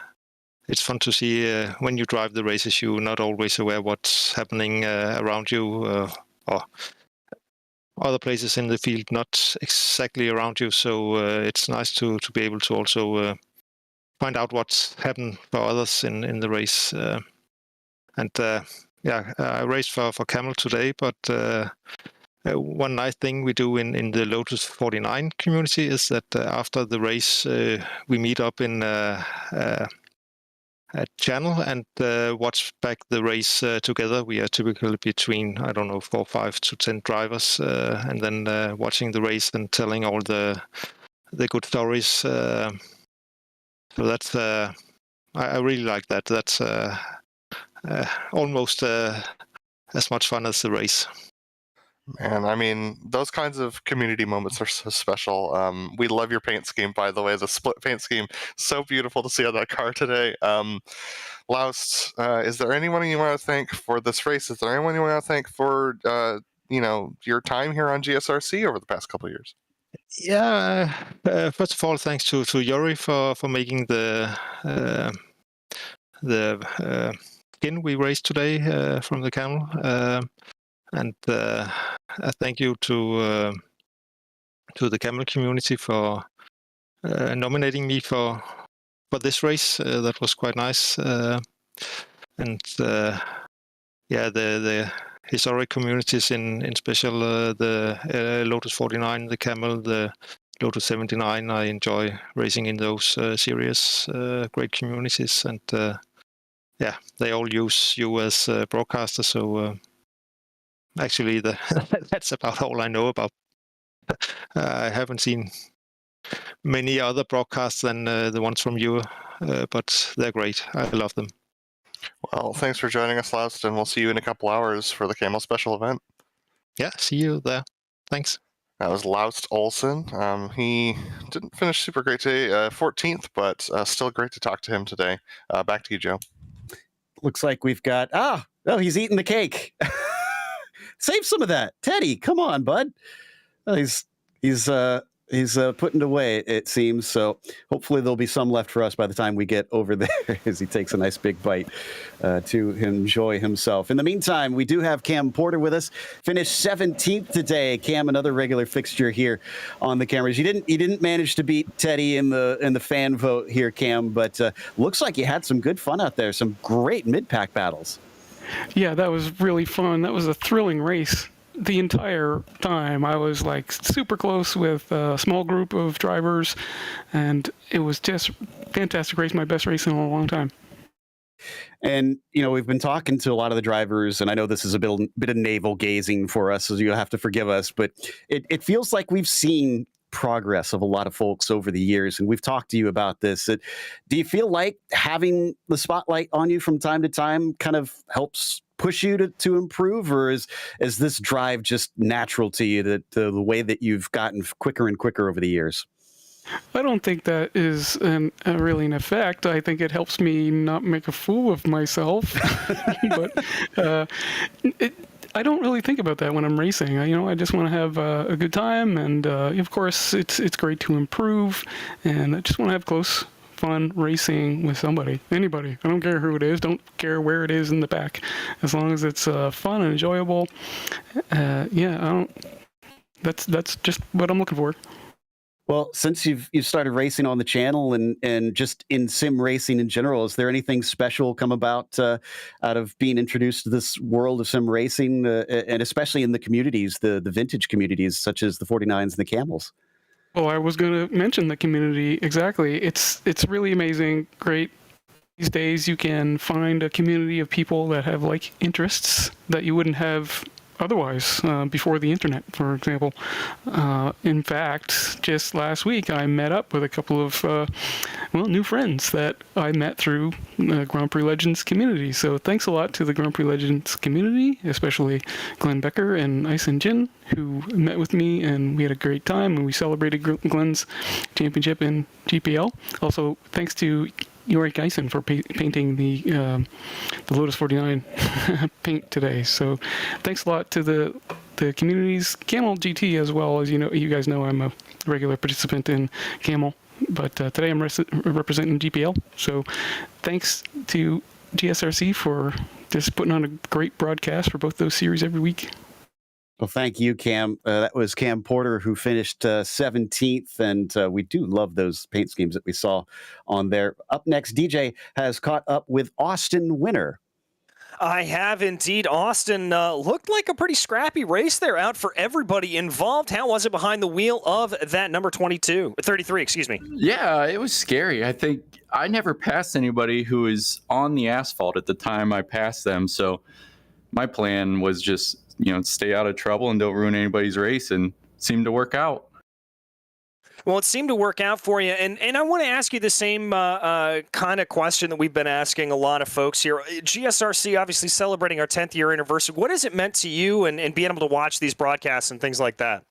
It's fun to see when you drive the races, you're not always aware what's happening around you or other places in the field, not exactly around you. So it's nice to be able to also find out what's happened for others in the race. And I raced for Camel today, but one nice thing we do in the Lotus 49 community is that after the race, we meet up in a channel and watch back the race together. We are typically between, 4, 5 to 10 drivers, and then watching the race and telling all the good stories. So that's, I really like that. That's almost as much fun as the race. Man, I mean, those kinds of community moments are so special. We love your paint scheme, by the way. The split paint scheme, so beautiful to see on that car today. Laust, is there anyone you want to thank for this race? Is there anyone you want to thank for, your time here on GSRC over the past couple of years? Yeah, first of all, thanks to Yuri for making the skin we raced today from the Camel. And thank you to the Camel community for nominating me for this race. That was quite nice. And the historic communities in special the Lotus 49, the Camel, the Lotus 79. I enjoy racing in those series. Great communities, and they all use you as broadcasters. So. Actually, that's about all I know about. I haven't seen many other broadcasts than the ones from you, but they're great. I love them. Well, thanks for joining us, Laust, and we'll see you in a couple hours for the Camel special event. Yeah, see you there. Thanks. That was Laust Olsen. He didn't finish super great today, 14th, but still great to talk to him today. Back to you, Joe. Looks like we've got... he's eating the cake. Save some of that, Teddy. Come on, bud. He's putting it away, it seems. So hopefully there'll be some left for us by the time we get over there, as he takes a nice big bite to enjoy himself. In the meantime, we do have Cam Porter with us. Finished 17th today. Cam, another regular fixture here on the cameras. You didn't manage to beat Teddy in the fan vote here, Cam, but looks like you had some good fun out there. Some great mid-pack battles. Yeah, that was really fun. That was a thrilling race. The entire time I was like super close with a small group of drivers, and it was just fantastic race, my best race in a long time. And, we've been talking to a lot of the drivers, and I know this is a bit of navel gazing for us, so you'll have to forgive us, but it feels like we've seen progress of a lot of folks over the years, and we've talked to you about this. Do you feel like having the spotlight on you from time to time kind of helps push you to improve, or is this drive just natural to you, that the way that you've gotten quicker and quicker over the years? I don't think that is really an effect. I think it helps me not make a fool of myself. But I don't really think about that when I'm racing. I just want to have a good time, and of course, it's great to improve, and I just want to have close, fun racing with somebody, anybody. I don't care who it is, don't care where it is in the back, as long as it's fun and enjoyable. That's just what I'm looking for. Well, since you've started racing on the channel and just in sim racing in general, is there anything special come about out of being introduced to this world of sim racing, and especially in the communities, the vintage communities such as the 49s and the Camels? Well, I was going to mention the community exactly. It's really amazing, great. These days, you can find a community of people that have like interests that you wouldn't have otherwise before the internet, for example. In fact, just last week I met up with a couple of new friends that I met through the Grand Prix Legends community. So thanks a lot to the Grand Prix Legends community, especially Glenn Becker and Ice and Jin, who met with me, and we had a great time, and we celebrated Glenn's championship in GPL. Also, thanks to Yorick Eisen for painting the Lotus 49 paint today. So thanks a lot to the communities, Camel GT as well. As you guys know, I'm a regular participant in Camel, but today I'm representing GPL. So thanks to GSRC for just putting on a great broadcast for both those series every week. Well, thank you, Cam. That was Cam Porter, who finished 17th, and we do love those paint schemes that we saw on there. Up next, DJ has caught up with Austin Winner. I have indeed. Austin looked like a pretty scrappy race there, out for everybody involved. How was it behind the wheel of that number 33, excuse me? Yeah, it was scary. I think I never passed anybody who was on the asphalt at the time I passed them, so my plan was just stay out of trouble and don't ruin anybody's race, and seemed to work out. Well, it seemed to work out for you, and I want to ask you the same kind of question that we've been asking a lot of folks here. GSRC obviously celebrating our 10th year anniversary. What has it meant to you and being able to watch these broadcasts and things like that?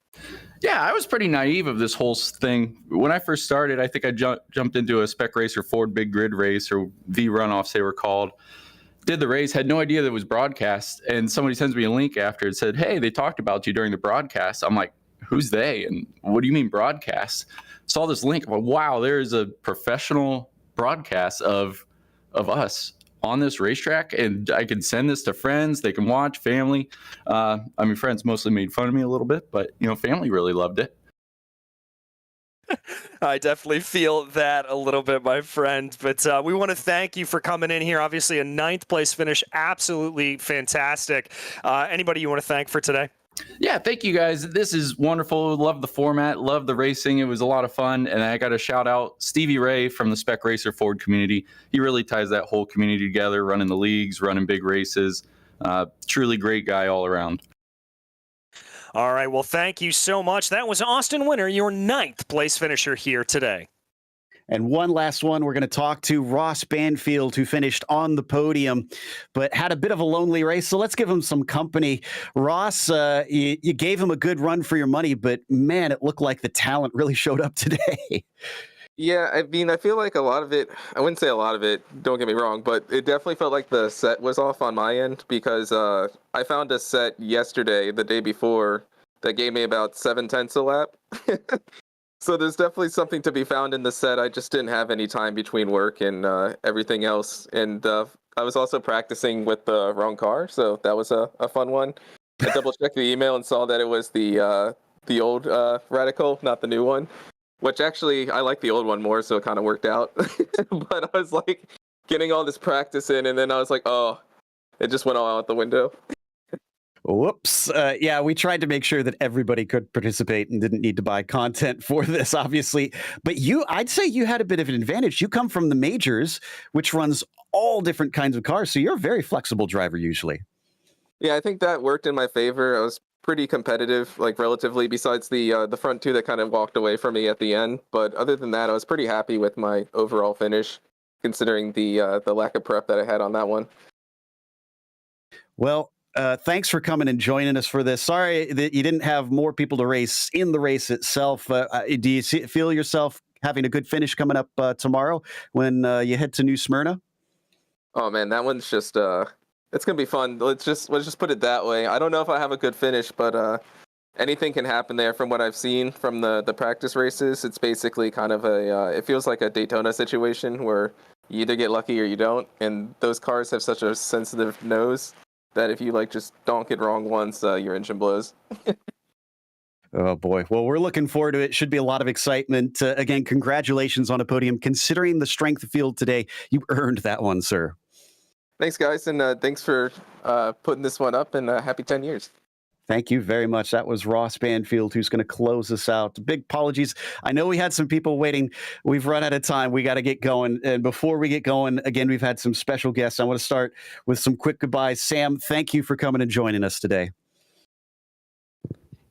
Yeah, I was pretty naive of this whole thing. When I first started, I think I jumped into a Spec Racer Ford Big Grid race, or V runoffs they were called. Did the race, had no idea that it was broadcast, and somebody sends me a link after and said, hey, they talked about you during the broadcast. I'm like, who's they? And what do you mean broadcast? Saw this link. I'm like, wow, there is a professional broadcast of us on this racetrack, and I can send this to friends. They can watch, family. Friends mostly made fun of me a little bit, but family really loved it. I definitely feel that a little bit, my friend. But we want to thank you for coming in here. Obviously, a 9th place finish. Absolutely fantastic. Anybody you want to thank for today? Yeah, thank you guys. This is wonderful. Love the format. Love the racing. It was a lot of fun. And I got to shout out Stevie Ray from the Spec Racer Ford community. He really ties that whole community together, running the leagues, running big races. Truly great guy all around. All right, well, thank you so much. That was Austin Winner, your 9th place finisher here today. And one last one, we're going to talk to Ross Banfield, who finished on the podium, but had a bit of a lonely race. So let's give him some company. Ross, you gave him a good run for your money, but man, it looked like the talent really showed up today. Yeah, I feel like a lot of it, I wouldn't say a lot of it, don't get me wrong, but it definitely felt like the set was off on my end, because I found a set yesterday, the day before, that gave me about 7/10 a lap. So there's definitely something to be found in the set. I just didn't have any time between work and everything else. And I was also practicing with the wrong car, so that was a fun one. I double-checked the email and saw that it was the old Radical, not the new one. Which actually, I like the old one more, so it kind of worked out. But I was like getting all this practice in, and then I was like, oh, it just went all out the window. Whoops. Yeah, we tried to make sure that everybody could participate and didn't need to buy content for this, obviously. But I'd say you had a bit of an advantage. You come from the majors, which runs all different kinds of cars, so you're a very flexible driver usually. Yeah, I think that worked in my favor. I was pretty competitive, like relatively, besides the front two that kind of walked away from me at the end. But other than that, I was pretty happy with my overall finish, considering the lack of prep that I had on that one. Well, thanks for coming and joining us for this. Sorry that you didn't have more people to race in the race itself. Do you feel yourself having a good finish coming up tomorrow when you head to New Smyrna? Oh man, that one's just It's gonna be fun. Let's just put it that way. I don't know if I have a good finish, but anything can happen there. From what I've seen from the practice races, it's basically kind of it feels like a Daytona situation where you either get lucky or you don't. And those cars have such a sensitive nose that if you just donk it wrong once, your engine blows. Oh, boy. Well, we're looking forward to it. Should be a lot of excitement. Again, congratulations on a podium. Considering the strength of field today, you earned that one, sir. Thanks, guys, and thanks for putting this one up, and happy 10 years. Thank you very much. That was Ross Banfield, who's going to close us out. Big apologies. I know we had some people waiting. We've run out of time. We got to get going. And before we get going, again, we've had some special guests. I want to start with some quick goodbyes. Sam, thank you for coming and joining us today.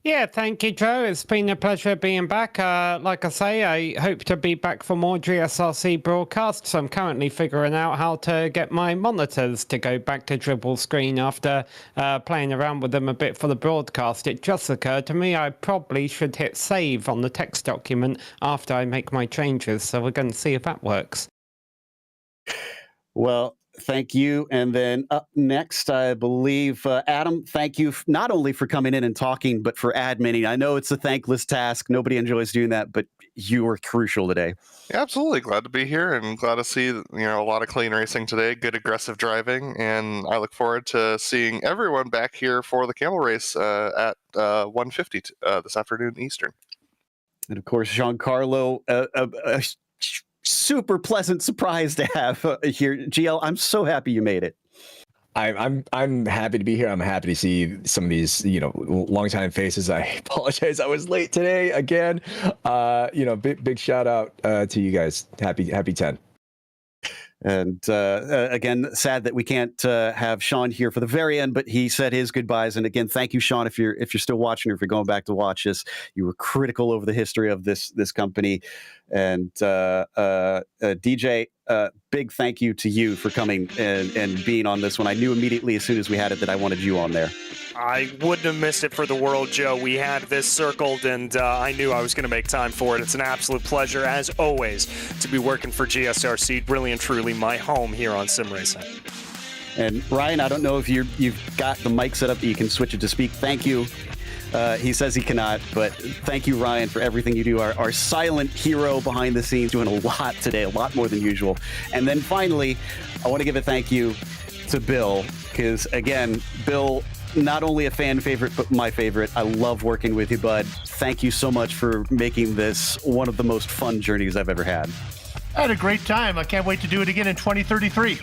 Yeah, thank you, Joe. It's been a pleasure being back. Like I say, I hope to be back for more GSRC broadcasts. I'm currently figuring out how to get my monitors to go back to dribble screen after playing around with them a bit for the broadcast. It just occurred to me I probably should hit save on the text document after I make my changes. So we're going to see if that works. Well, thank you. And then up next, I believe, Adam, thank you not only for coming in and talking, but for adminning. I know it's a thankless task. Nobody enjoys doing that, but you were crucial today. Yeah, absolutely. Glad to be here and glad to see, a lot of clean racing today, good aggressive driving. And I look forward to seeing everyone back here for the camel race at 1:50 this afternoon Eastern. And of course, Giancarlo, a super pleasant surprise to have here. GL, I'm so happy you made it. I'm happy to be here. I'm happy to see some of these, longtime faces. I apologize. I was late today again. Big shout out to you guys. Happy 10. And again, sad that we can't have Sean here for the very end, but he said his goodbyes. And again, thank you, Sean. If you're still watching, or if you're going back to watch this, you were critical over the history of this company. And DJ, big thank you to you for coming and being on this one. I knew immediately as soon as we had it that I wanted you on there. I wouldn't have missed it for the world, Joe. We had this circled, and I knew I was going to make time for it. It's an absolute pleasure, as always, to be working for GSRC. Really and truly my home here on SimRacing. And Ryan, I don't know if you've got the mic set up that you can switch it to speak. Thank you. He says he cannot, but thank you, Ryan, for everything you do. Our silent hero behind the scenes, doing a lot today, a lot more than usual. And then finally, I want to give a thank you to Bill, because again, Bill, not only a fan favorite, but my favorite. I love working with you, bud. Thank you so much for making this one of the most fun journeys I've ever had. I had a great time. I can't wait to do it again in 2033.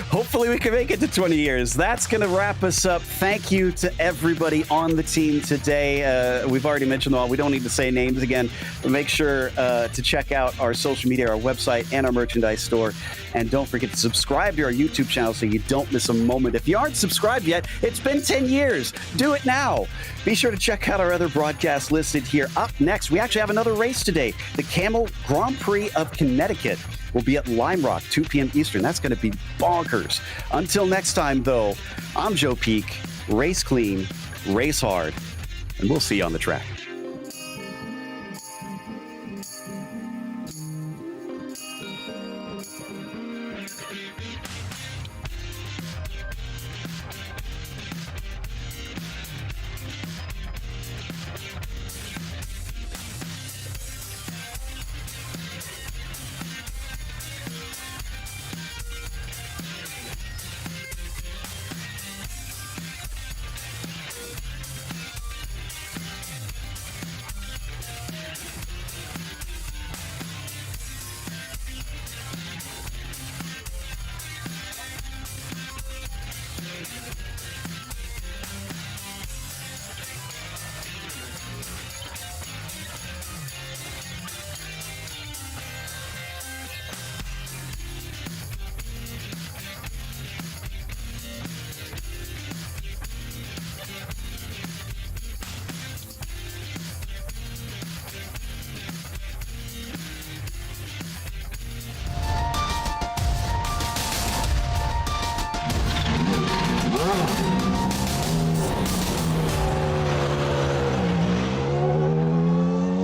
Hopefully we can make it to 20 years. That's going to wrap us up. Thank you to everybody on the team today. We've already mentioned them all. We don't need to say names again. But make sure to check out our social media, our website, and our merchandise store. And don't forget to subscribe to our YouTube channel so you don't miss a moment. If you aren't subscribed yet, it's been 10 years. Do it now. Be sure to check out our other broadcasts listed here. Up next, we actually have another race today. The Camel Grand Prix of Connecticut will be at Lime Rock, 2 p.m. Eastern. That's going to be bonkers. Until next time, though, I'm Joe Peak. Race clean, race hard, and we'll see you on the track.